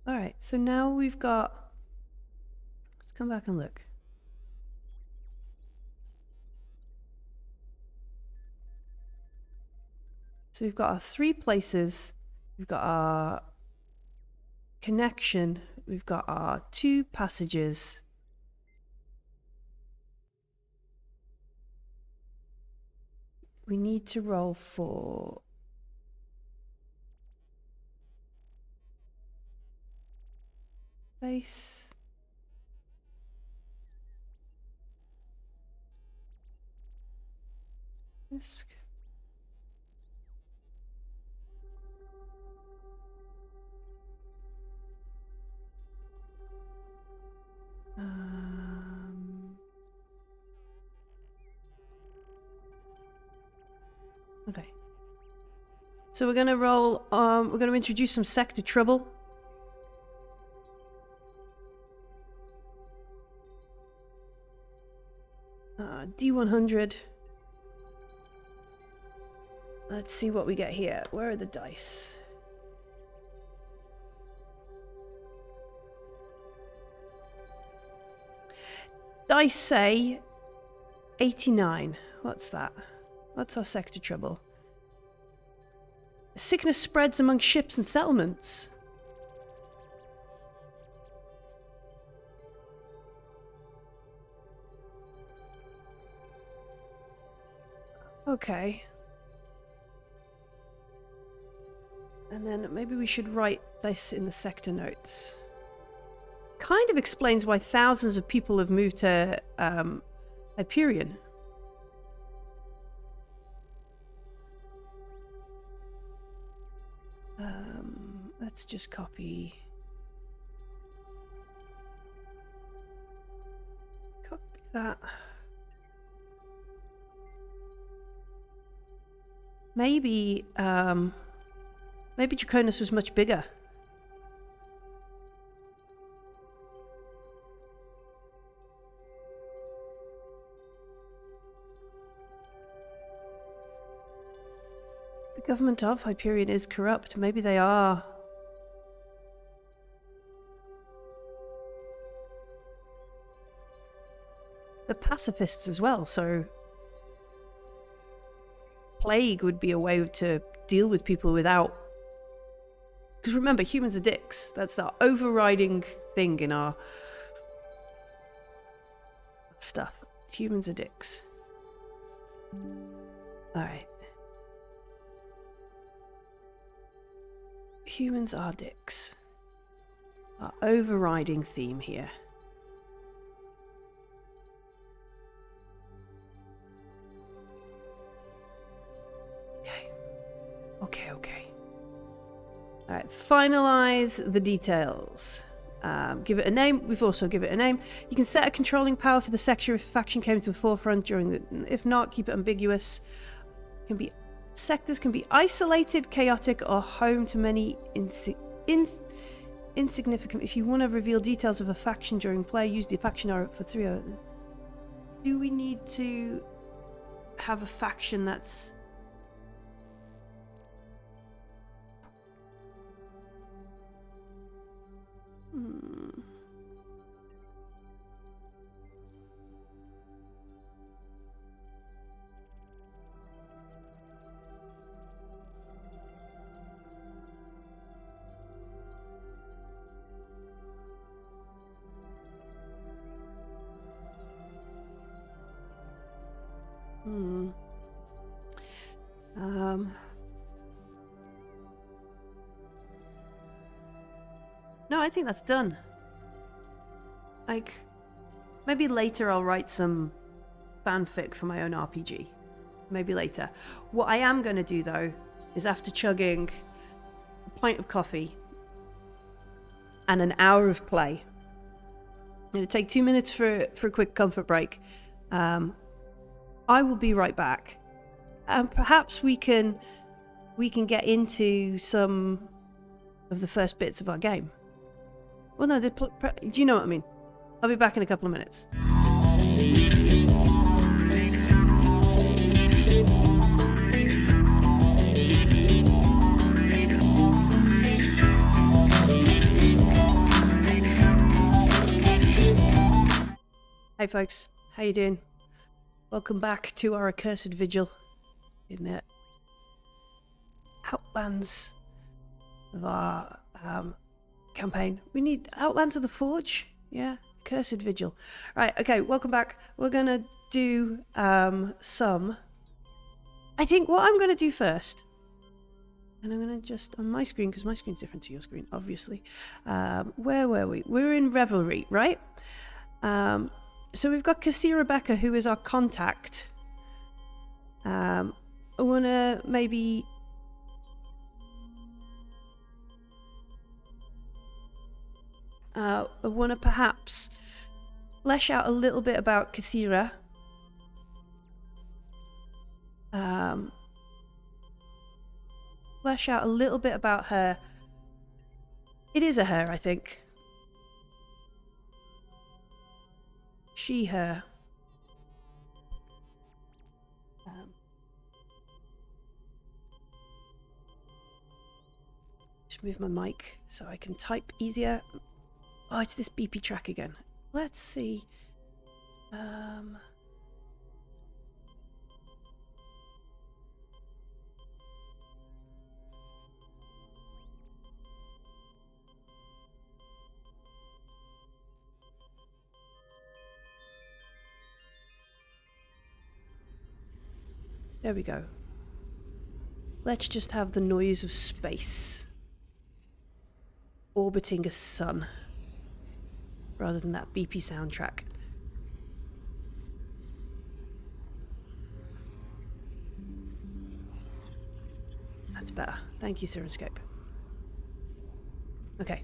Alright, so now we've got... Let's come back and look. So we've got our 3 places, we've got our connection, we've got our 2 passages. We need to roll for... Place. Disk. Okay. So we're going to roll, we're going to introduce some sector trouble. D100. Let's see what we get here. Where are the dice? Dice say 89. What's that? What's our sector trouble? Sickness spreads among ships and settlements. Okay. And then maybe we should write this in the sector notes. Kind of explains why thousands of people have moved to Hyperion. Let's just copy that. Maybe maybe Draconis was much bigger. The government of Hyperion is corrupt. Maybe they are. The pacifists as well, so plague would be a way to deal with people without... Because remember, humans are dicks. That's the overriding thing in our stuff. Humans are dicks. Alright. Humans are dicks. Our overriding theme here. Okay. All right, finalize the details. Give it a name. We've also given it a name. You can set a controlling power for the sector if a faction came to the forefront during the... If not, keep it ambiguous. Sectors can be isolated, chaotic, or home to many insignificant. If you want to reveal details of a faction during play, use the faction arrow for 3. Do we need to have a faction that's... No, I think that's done. Like, maybe later I'll write some fanfic for my own RPG. Maybe later. What I am going to do, though, is after chugging a pint of coffee and an hour of play, I'm going to take 2 minutes for a quick comfort break. I will be right back. And perhaps we can get into some of the first bits of our game. Well, no, do you know what I mean? I'll be back in a couple of minutes. Hey folks, how you doing? Welcome back to our accursed vigil in the Outlands of our campaign. We need Outlands of the Forge. Yeah, accursed vigil. Right, okay, welcome back. We're gonna do some... I think what I'm gonna do first, and I'm gonna just on my screen, because my screen's different to your screen, obviously. Where were we? We're in Revelry, right? So we've got Cassie Rebecca, who is our contact. I wanna maybe... I want to perhaps flesh out a little bit about Kassira. Flesh out a little bit about her. It is a her, I think. She, her. Just move my mic so I can type easier. Oh, it's this beepy track again. Let's see. There we go. Let's just have the noise of space orbiting a sun, rather than that beepy soundtrack. That's better. Thank you, Sirenscape. Okay.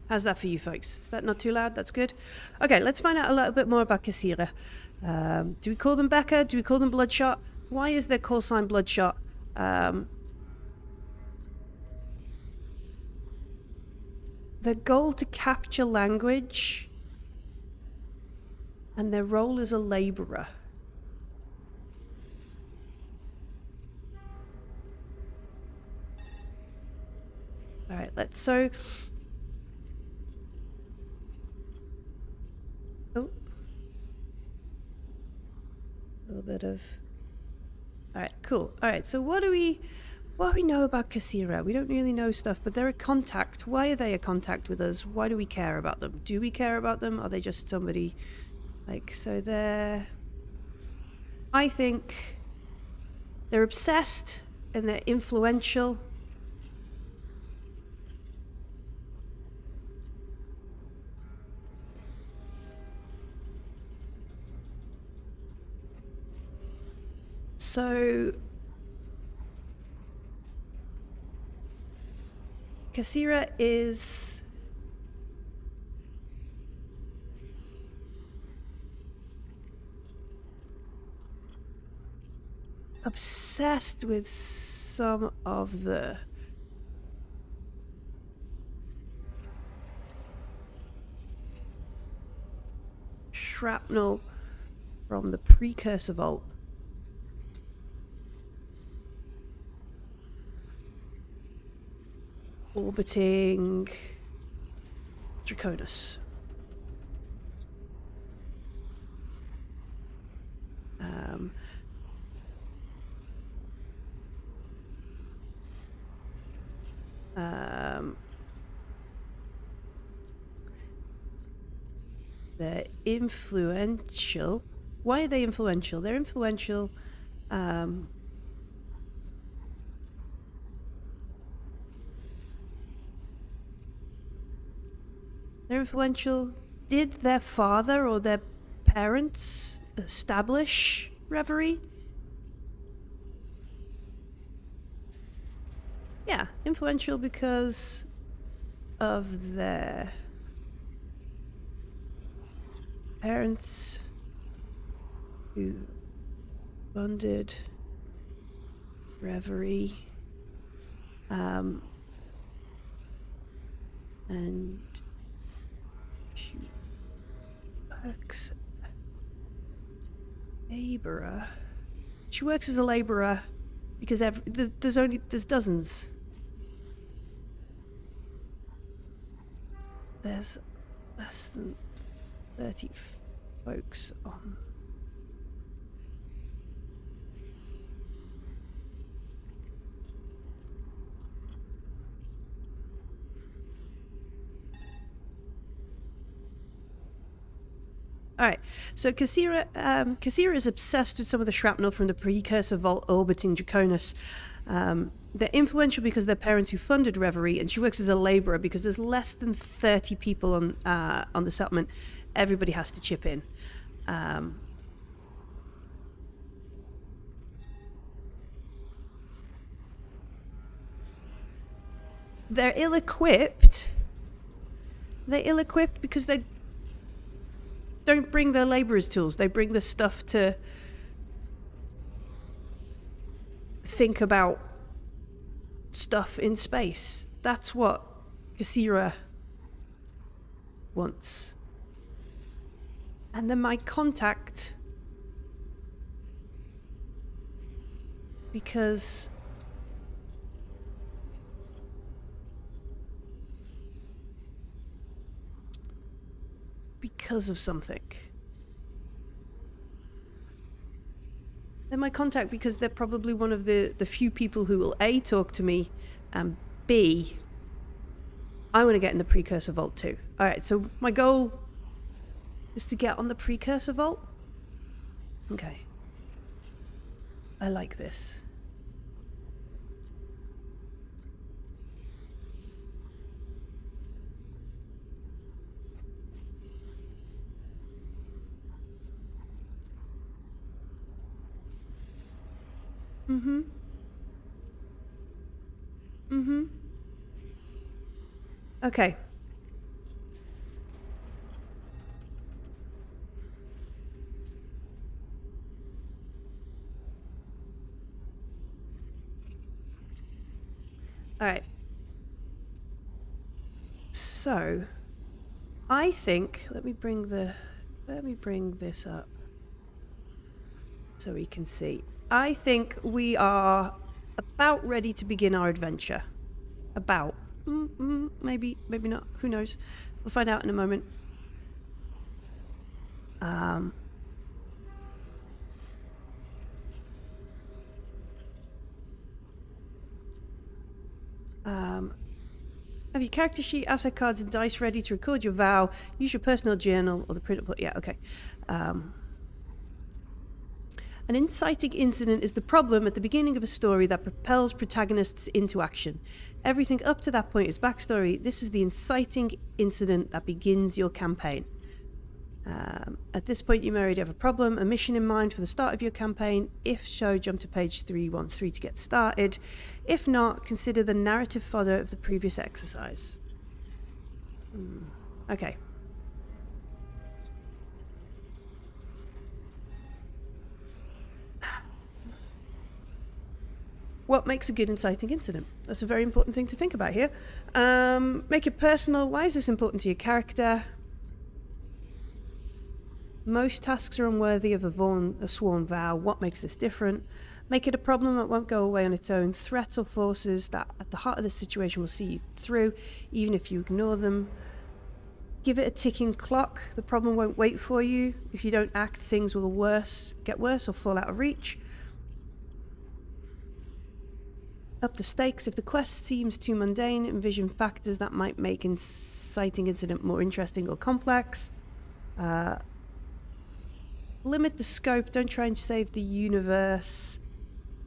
How's that for you folks? Is that not too loud? That's good. Okay, let's find out a little bit more about Kassira. Do we call them Becca? Do we call them Bloodshot? Why is their call sign Bloodshot? Their goal to capture language, and their role as a laborer. All right, so oh, a little bit of. All right, cool. All right, so what do we know about Kassira? We don't really know stuff, but they're a contact. Why are they a contact with us? Why do we care about them? Do we care about them? Are they just somebody, like, so they're... I think they're obsessed and they're influential. So Kassira is obsessed with some of the shrapnel from the precursor vault. Orbiting Draconis. They're influential. Why are they influential? They're influential. They're influential. Did their father or their parents establish Reverie? Yeah, influential because of their parents who funded Reverie. And she works laborer. She works as a laborer because there's dozens. There's less than 30 folks on. Alright, so Kassira is obsessed with some of the shrapnel from the precursor vault orbiting Draconis. They're influential because they're parents who funded Reverie, and she works as a labourer because there's less than 30 people on the settlement. Everybody has to chip in. They're ill-equipped. They're ill-equipped because they don't bring their labourers' tools. They bring the stuff to think about stuff in space. That's what Kassira wants. And then my contact, because of something. They're my contact because they're probably one of the few people who will A, talk to me, and B, I want to get in the precursor vault too. Alright, so my goal is to get on the precursor vault. Okay. I like this. Okay. Alright. So, I think, let me bring this up so we can see. I think we are about ready to begin our adventure. About. Maybe not. Who knows? We'll find out in a moment. Have your character sheet, asset cards, and dice ready to record your vow. Use your personal journal or the printable. Yeah, okay. An inciting incident is the problem at the beginning of a story that propels protagonists into action. Everything up to that point is backstory. This is the inciting incident that begins your campaign. At this point, you may already have a problem, a mission in mind for the start of your campaign. If so, jump to page 313 to get started. If not, consider the narrative fodder of the previous exercise. Okay. What makes a good inciting incident? That's a very important thing to think about here. Make it personal. Why is this important to your character? Most tasks are unworthy of a sworn vow. What makes this different? Make it a problem that won't go away on its own. Threats or forces that at the heart of the situation will see you through, even if you ignore them. Give it a ticking clock. The problem won't wait for you. If you don't act, things will get worse or fall out of reach. Up the stakes. If the quest seems too mundane, envision factors that might make inciting incident more interesting or complex. Limit the scope. Don't try and save the universe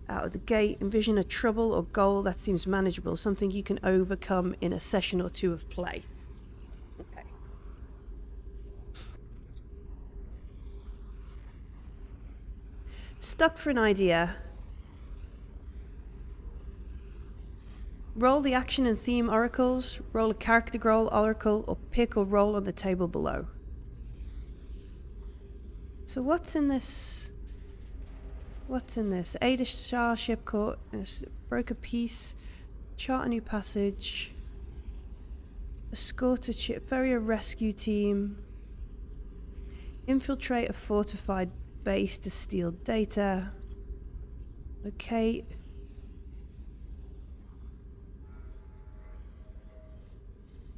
out of the gate. Envision a trouble or goal that seems manageable, something you can overcome in a session or two of play. Okay. Stuck for an idea. Roll the action and theme oracles, roll a character roll oracle, or pick or roll on the table below. So what's in this? Aid a starship caught, broke a piece, chart a new passage, escort a ship, bury a rescue team, infiltrate a fortified base to steal data. Okay.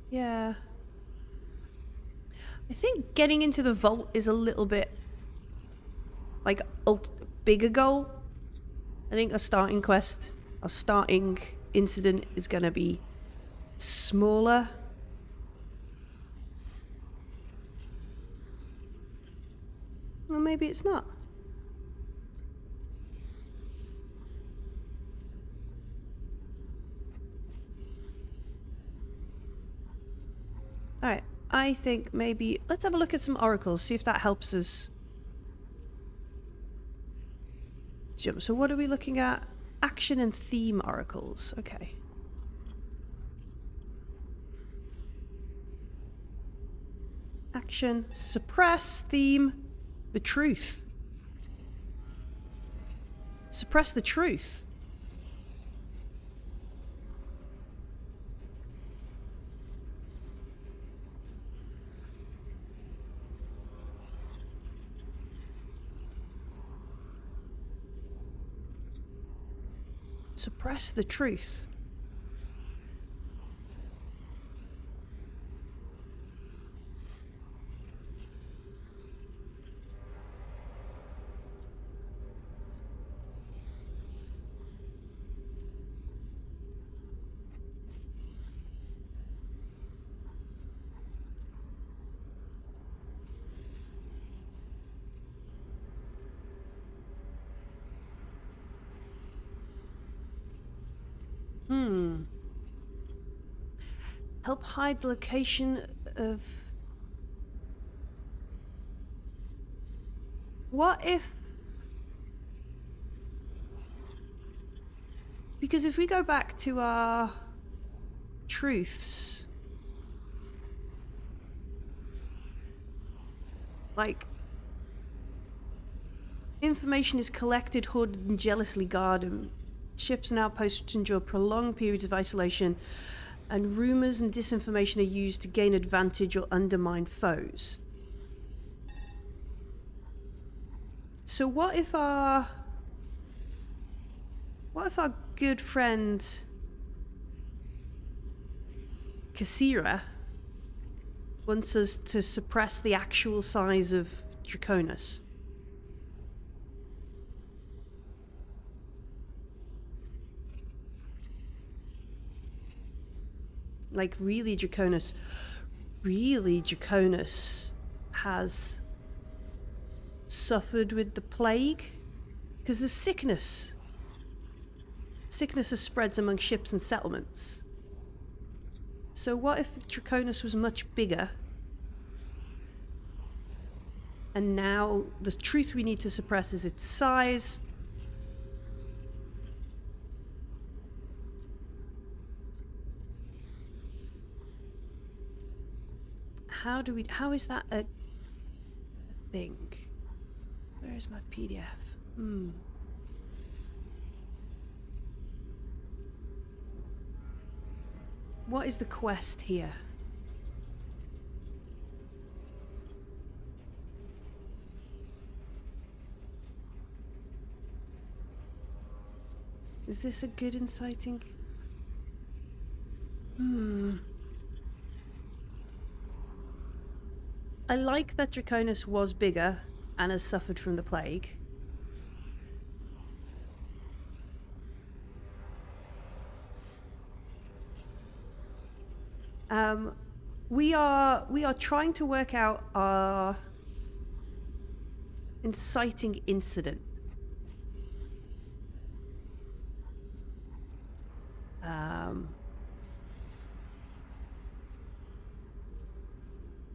Yeah. I think getting into the vault is a little bit like bigger goal. I think our starting quest, our starting incident is going to be smaller. Well, maybe it's not. Alright, I think maybe let's have a look at some oracles, see if that helps us. So what are we looking at? Action and theme oracles. Okay. Action, suppress, theme, the truth. Suppress the truth. Suppress the truth. Help hide the location of... What if... Because if we go back to our truths, like, information is collected, hoarded, and jealously guarded. Ships and outposts endure prolonged periods of isolation, and rumors and disinformation are used to gain advantage or undermine foes. So what if our good friend Kassira wants us to suppress the actual size of Draconis? Like, really Draconis has suffered with the plague? Because there's sickness. Sickness spreads among ships and settlements. So what if Draconis was much bigger? And now the truth we need to suppress is its size. How is that a thing? Where is my PDF? What is the quest here? Is this a good inciting? I like that Draconis was bigger and has suffered from the plague. We are trying to work out our inciting incident.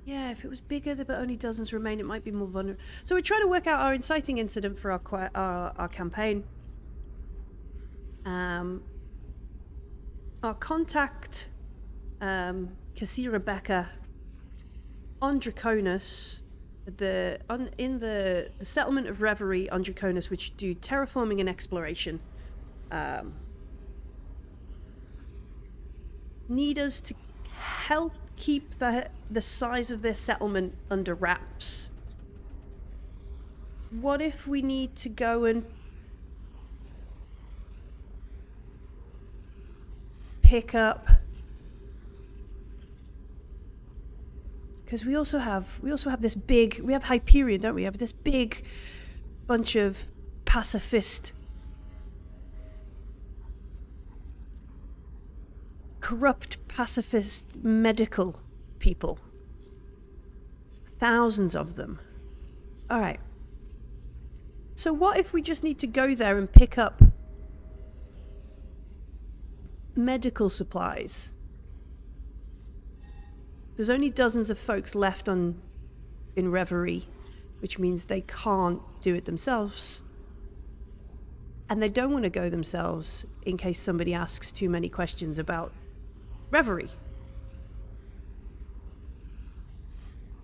Yeah, if it was bigger but only dozens remain, it might be more vulnerable. So we're trying to work out our inciting incident for our campaign. Our contact, Cassie Rebecca, on Draconis, in the settlement of Reverie on Draconis, which do terraforming and exploration, need us to help keep the size of their settlement under wraps. What if we need to go and pick up? Because we also have this big, we have Hyperion, don't we? We have this big bunch of pacifist, corrupt pacifist medical people. Thousands of them. All right. So what if we just need to go there and pick up medical supplies? There's only dozens of folks left in Reverie, which means they can't do it themselves. And they don't want to go themselves in case somebody asks too many questions about Reverie.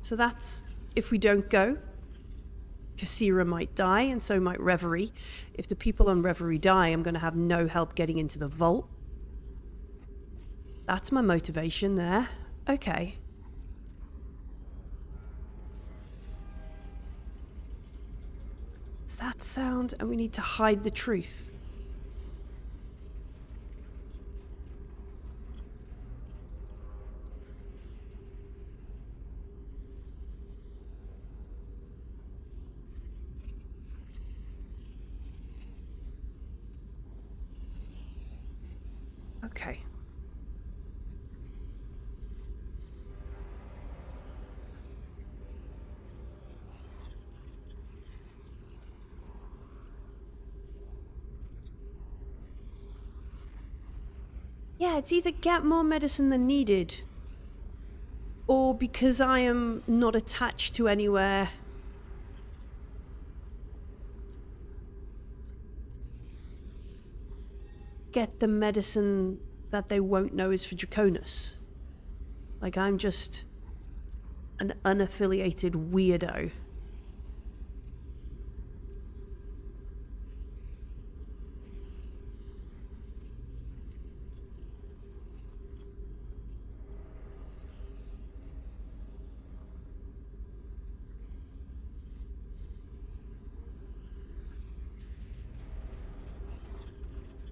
So that's, if we don't go, Cassira might die, and so might Reverie. If the people on Reverie die, I'm going to have no help getting into the vault. That's my motivation there. Okay. Does that sound... And we need to hide the truth. Okay. Yeah, it's either get more medicine than needed, or because I am not attached to anywhere, get the medicine that they won't know is for Draconis. Like, I'm just an unaffiliated weirdo.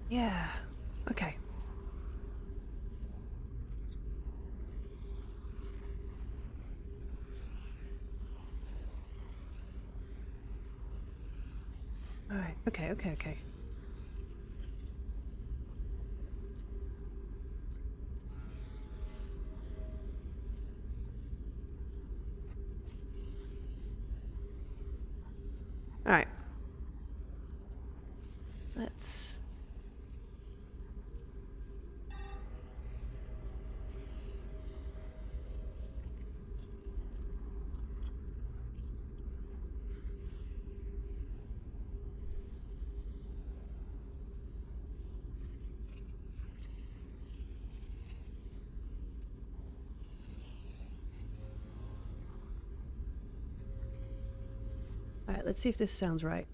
Yeah, okay. Alright, okay. Alright. Let's... Right, let's see if this sounds right.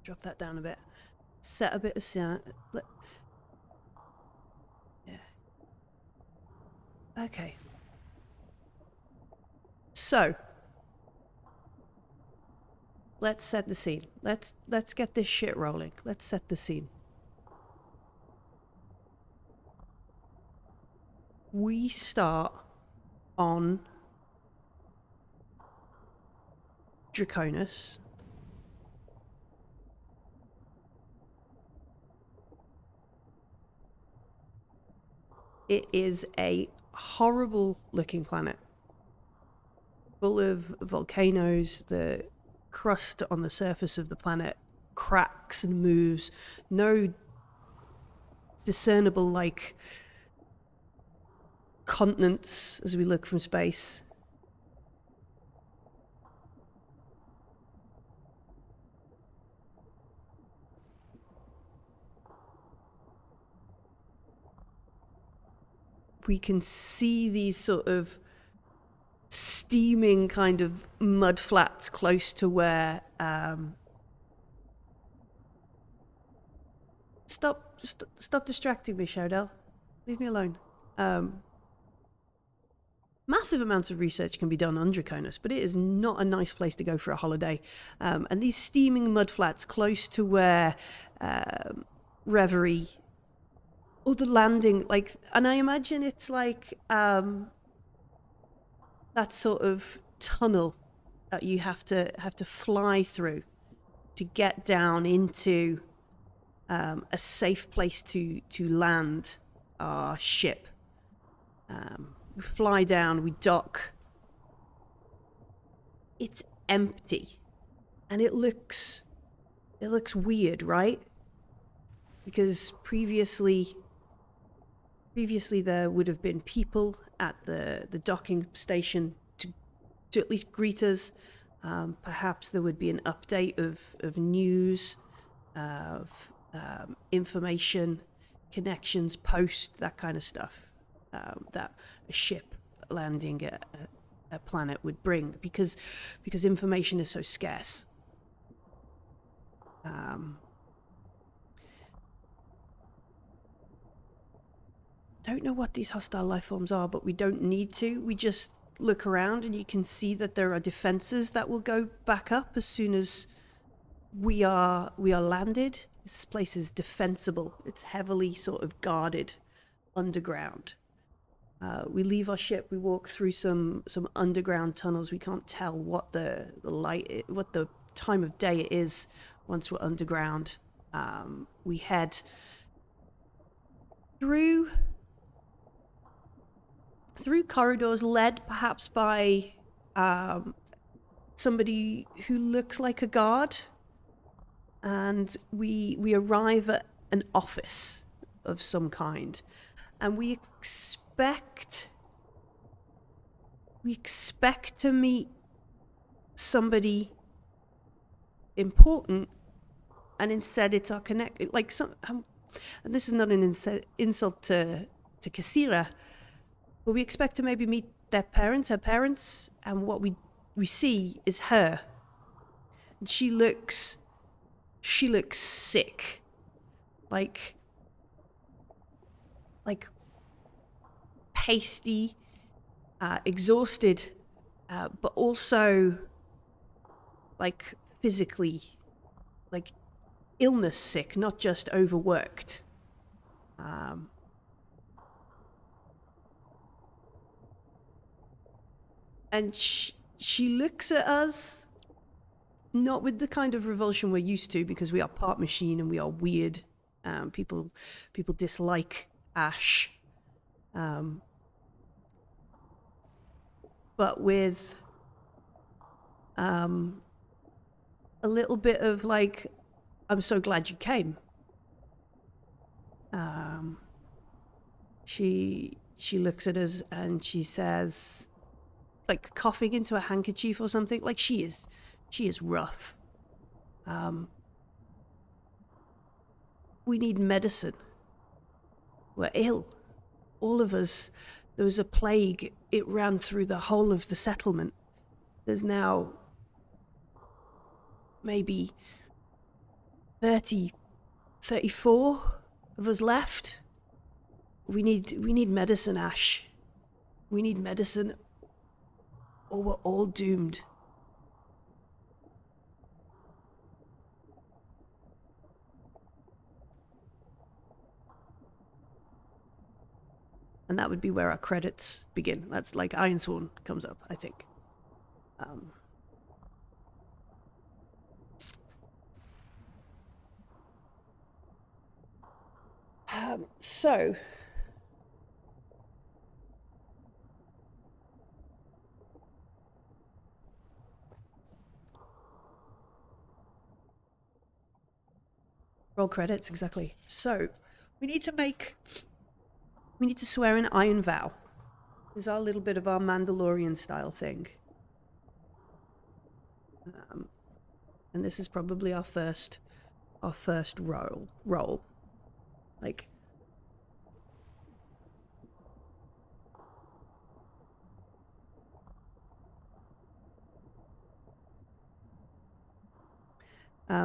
Drop that down a bit. Set a bit of sound. Yeah. Okay. So, let's set the scene. Let's get this shit rolling. Let's set the scene. We start on Draconis. It is a horrible looking planet, full of volcanoes. The crust on the surface of the planet cracks and moves. No discernible, like, continents as we look from space. We can see these sort of steaming kind of mud flats close to where stop distracting me, Showdell. Leave me alone. Massive amounts of research can be done on Draconis, but it is not a nice place to go for a holiday. And these steaming mud flats close to where Reverie, or the landing, like, and I imagine it's like that sort of tunnel that you have to fly through to get down into a safe place to land our ship. We fly down, we dock. It's empty, and it looks weird, right? Because previously there would have been people at the docking station to at least greet us. Perhaps there would be an update of news, of information, connections, post, that kind of stuff that a ship landing a planet would bring, because information is so scarce. Don't know what these hostile life forms are, but we don't need to. We just look around and you can see that there are defenses that will go back up as soon as we are landed. This place is defensible. It's heavily sort of guarded underground. We leave our ship. We walk through some underground tunnels. We can't tell what the light, what the time of day it is once we're underground. We head through corridors led perhaps by somebody who looks like a guard, and we arrive at an office of some kind, and we expect to meet somebody important, and instead it's our connect, like some and this is not an insult to Kassira, but we expect to maybe meet her parents, and what we see is her. And she looks sick. Like pasty, exhausted, but also like physically, like illness sick, not just overworked. And she looks at us, not with the kind of revulsion we're used to, because we are part machine and we are weird. People dislike Ash. But with a little bit of like, I'm so glad you came. She looks at us and she says, like coughing into a handkerchief or something, like she is rough. We need medicine. We're ill. All of us. there was a plague. It ran through the whole of the settlement. There's now maybe 34 of us left. We need medicine, Ash. We need medicine, or we're all doomed. And that would be where our credits begin. That's like Ironsworn comes up, I think. So... Roll credits, exactly. So, we need to swear an iron vow. This is our little bit of our Mandalorian style thing. And this is probably our first roll. Like,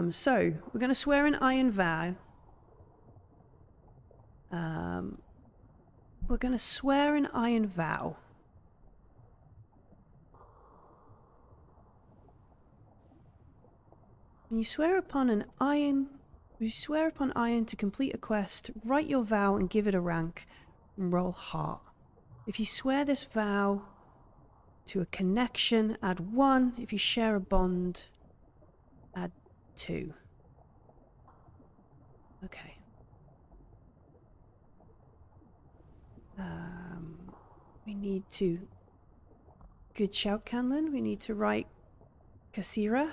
so we're going to swear an iron vow. We're going to swear an iron vow. When you swear upon iron to complete a quest, write your vow and give it a rank, and roll heart. If you swear this vow to a connection, add 1. If you share a bond, add 2. Okay. We need to... Good shout, Canlin. We need to write Kasira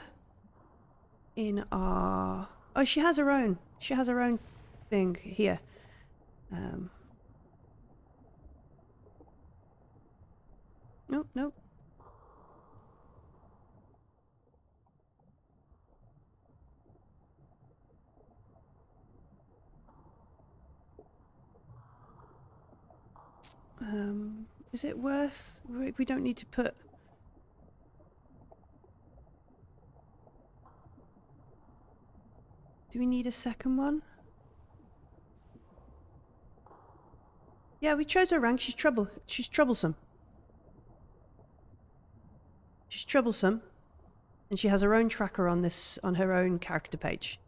in our... Oh, she has her own. She has her own thing here. Nope. Is it worth... We don't need to put... Do we need a second one? Yeah, we chose her rank. She's troublesome. She's troublesome. And she has her own tracker on her own character page.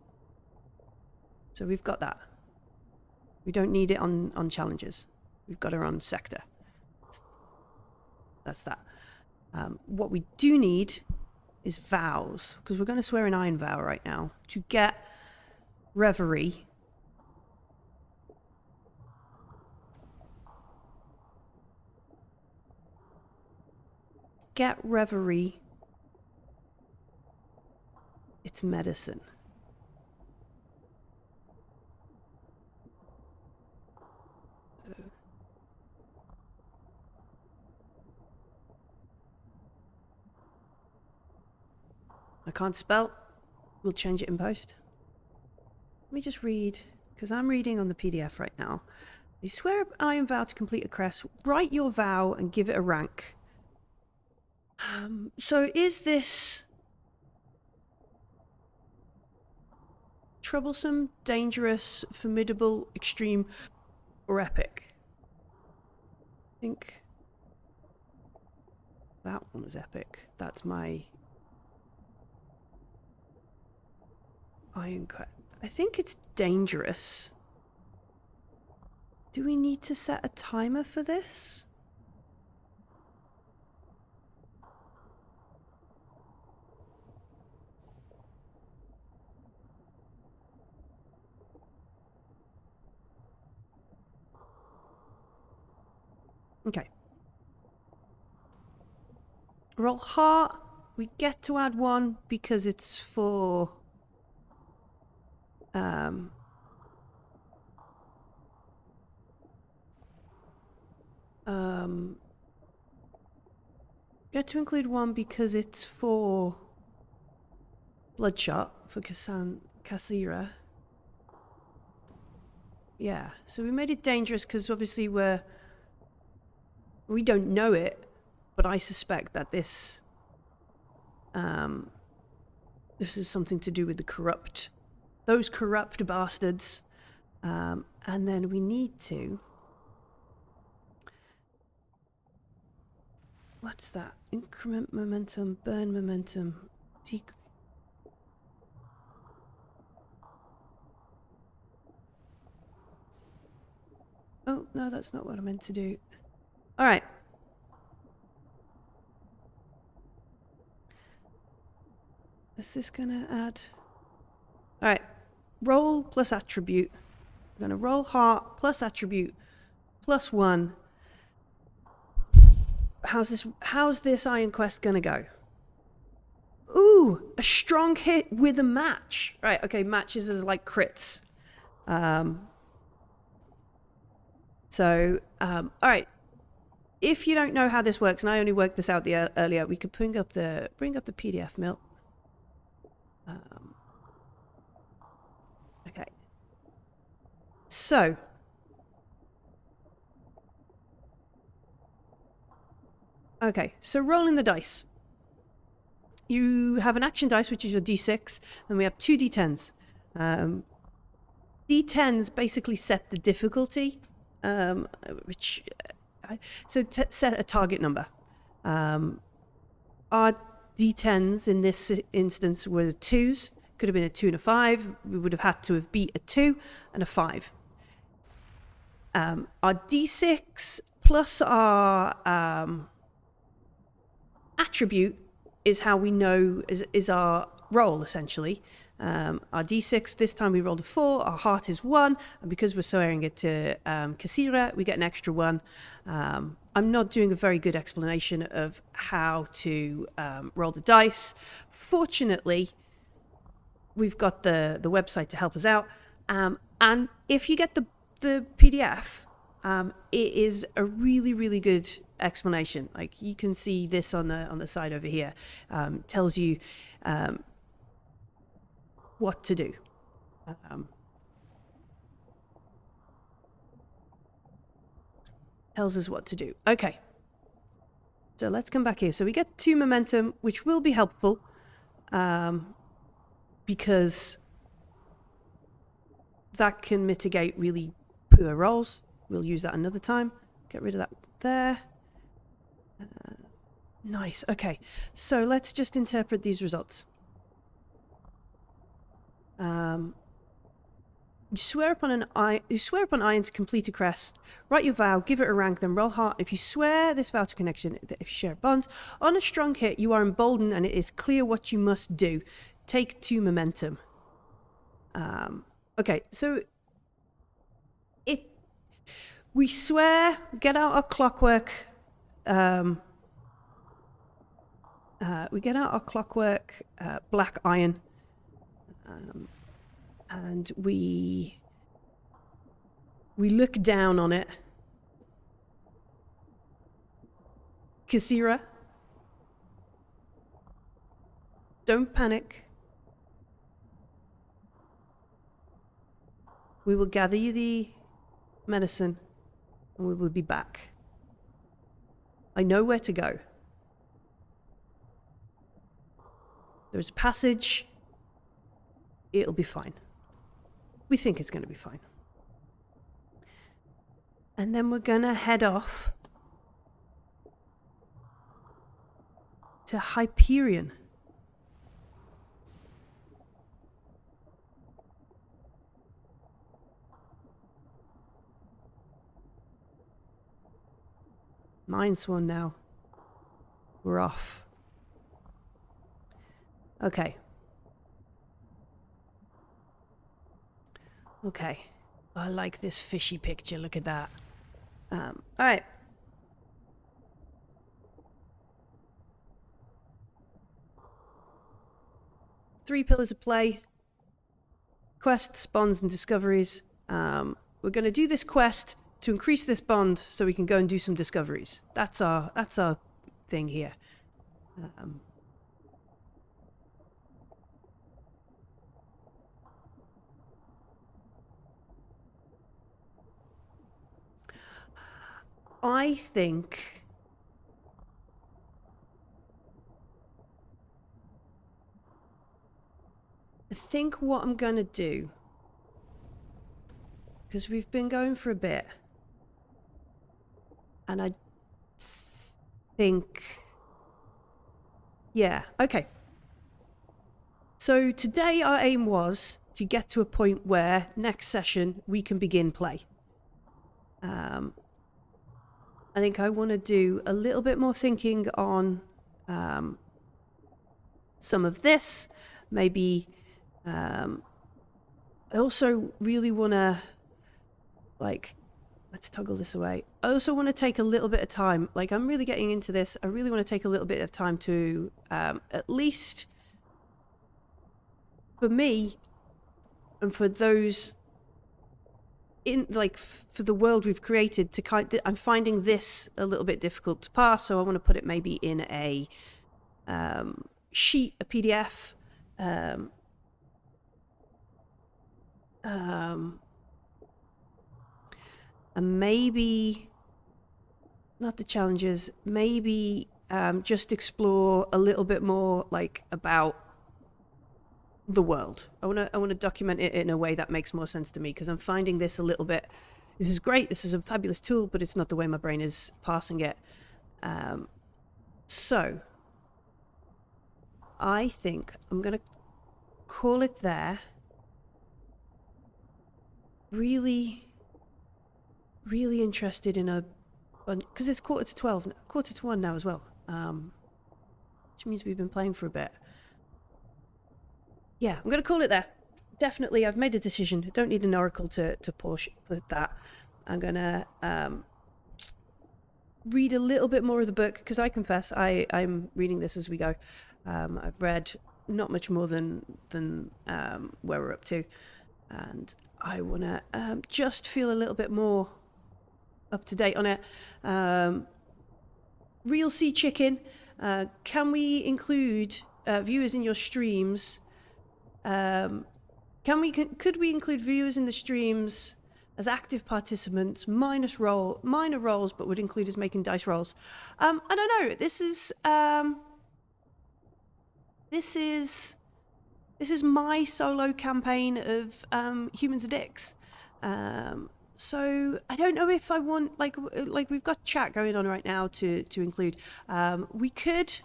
So we've got that. We don't need it on challenges. We've got her on sector. That's that. What we do need is vows, because we're going to swear an iron vow right now to get Reverie. Get Reverie its medicine. I can't spell. We'll change it in post. Let me just read, because I'm reading on the PDF right now. You swear an iron vow to complete a quest. Write your vow and give it a rank. So is this troublesome, dangerous, formidable, extreme, or epic? I think that one was epic. That's my iron quest. I think it's dangerous. Do we need to set a timer for this? Okay. Roll heart. We get to add 1 because it's for... Get to include 1 because it's for Bloodshot, for Kasira. Yeah, so we made it dangerous because obviously we're We don't know it, but I suspect that this is something to do with those corrupt bastards. And then we need to... What's that? Increment momentum, burn momentum, Oh, no, that's not what I meant to do. All right. Is this gonna add... All right. Roll plus attribute. I'm gonna roll heart plus attribute plus 1. How's this Iron Quest gonna go? Ooh, a strong hit with a match. Right, okay, matches is like crits. All right. If you don't know how this works, and I only worked this out earlier, we could bring up the PDF, Mill. Okay. So, rolling the dice. You have an action dice, which is your d6, and we have 2 d10s. D10s basically set the difficulty, set a target number. Our D10s in this instance were 2s. Could have been a 2 and a 5. We would have had to have beat a 2 and a 5. Our D6 plus our attribute is how we know is our roll, essentially. Our D6, this time we rolled a 4, our heart is 1, and because we're swearing it to Kasira, we get an extra 1. I'm not doing a very good explanation of how to roll the dice. Fortunately, we've got the website to help us out. And if you get the PDF, it is a really, really good explanation. Like, you can see this on the side over here. Tells you what to do. Tells us what to do. Okay. So let's come back here. So we get 2 momentum, which will be helpful, because that can mitigate really poor rolls. We'll use that another time. Get rid of that there. Nice. Okay. So let's just interpret these results. You swear upon iron to complete a crest. Write your vow, give it a rank, then roll heart. If you swear this vow to connection, if you share a bond, on a strong hit, you are emboldened and it is clear what you must do. Take 2 momentum. Okay, so we swear, get out our clockwork. We get out our clockwork black iron. And we look down on it. Kasira, don't panic. We will gather you the medicine and we will be back. I know where to go. There's a passage. It'll be fine. We think it's going to be fine. And then we're going to head off to Hyperion. Mine's one now. We're off. Okay. Okay. I like this fishy picture. Look at that. All right. Three pillars of play. Quests, bonds, and discoveries. We're going to do this quest to increase this bond so we can go and do some discoveries. That's our thing here. I think what I'm going to do, because we've been going for a bit, and I think, yeah, okay. So today our aim was to get to a point where next session we can begin play. I think I want to do a little bit more thinking on some of this. Maybe I also really want to, like, let's toggle this away. I also want to take a little bit of time. Like, I'm really getting into this. I really want to take a little bit of time to, at least for me and for those in, like, for the world we've created, to I'm finding this a little bit difficult to parse, so I want to put it maybe in a sheet, a PDF, and maybe not the challenges, maybe just explore a little bit more, like, about the world. I want to document it in a way that makes more sense to me, because I'm finding this a little bit, this is great, this is a fabulous tool, but it's not the way my brain is parsing it. So I think I'm going to call it there. Really interested in because it's 1:45 now as well, which means we've been playing for a bit. Yeah, I'm going to call it there. Definitely, I've made a decision. I don't need an oracle to push with that. I'm going to read a little bit more of the book, because I confess I'm reading this as we go. I've read not much more than where we're up to, and I want to just feel a little bit more up to date on it. Real Sea Chicken, can we include viewers in your streams? Could we include viewers in the streams as active participants, minor roles, but would include as making dice rolls? I don't know. This is my solo campaign of Humans Are Dicks. So I don't know if I want, like we've got chat going on right now to include. We could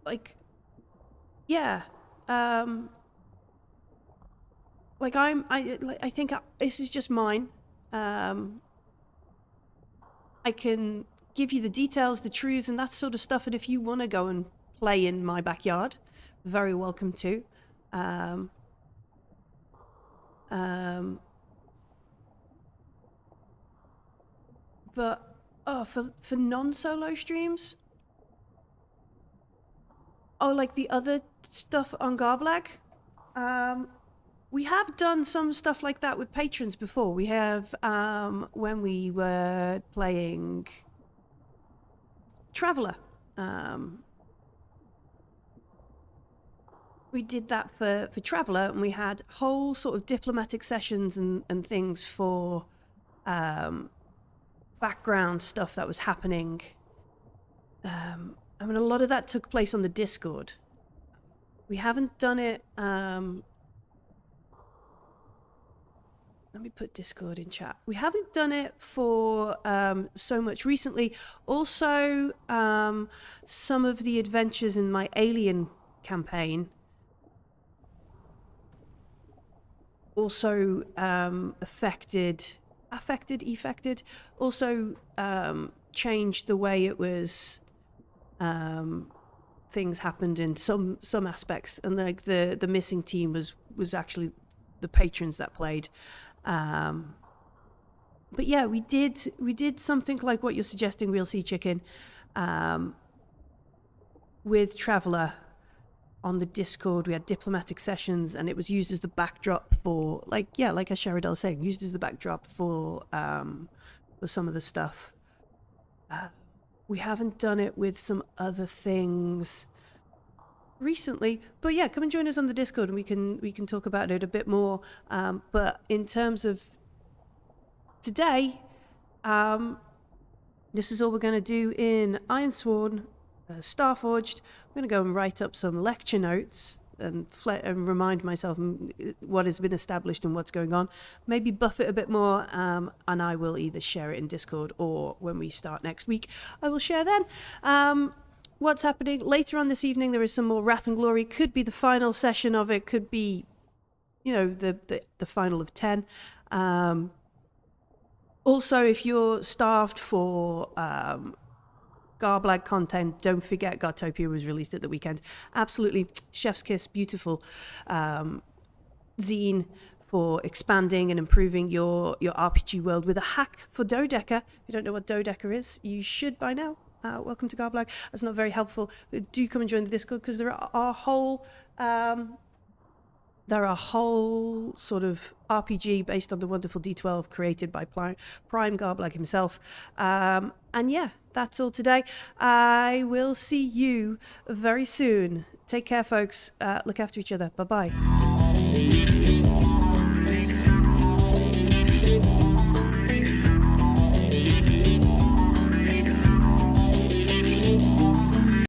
like, yeah. Like, I think this is just mine. I can give you the details, the truths, and that sort of stuff. And if you want to go and play in my backyard, very welcome to. But for non-solo streams, like the other stuff on Garblag, we have done some stuff like that with patrons before. We have when we were playing Traveller. We did that for Traveller, and we had whole sort of diplomatic sessions and things for background stuff that was happening. I mean, a lot of that took place on the Discord. We haven't done it. Let me put Discord in chat. We haven't done it for so much recently. Also, some of the adventures in my Alien campaign also affected, also changed the way it was, things happened in some aspects, and like the missing team was actually the patrons that played. But yeah, we did something like what you're suggesting, Real Sea Chicken, with Traveller on the Discord. We had diplomatic sessions, and it was used as the backdrop for, like as Sharadel was saying, used as the backdrop for some of the stuff. We haven't done it with some other things recently, but yeah, come and join us on the Discord, and we can talk about it a bit more. But in terms of today, this is all we're going to do in Ironsworn, Starforged. I'm going to go and write up some lecture notes and remind myself what has been established and what's going on. Maybe buff it a bit more, and I will either share it in Discord or when we start next week, I will share then. What's happening later on this evening? There is some more Wrath and Glory. Could be the final session of it. Could be, the final of 10. Also, if you're starved for Garblag content, don't forget Gartopia was released at the weekend. Absolutely, chef's kiss, beautiful zine for expanding and improving your RPG world with a hack for Dodecker. If you don't know what Dodecker is, you should by now. Welcome to Garblag. That's not very helpful. Do come and join the Discord because there are whole sort of RPG based on the wonderful D12 created by Prime Garblag himself. And yeah, that's all today. I will see you very soon. Take care, folks. Look after each other. Bye-bye.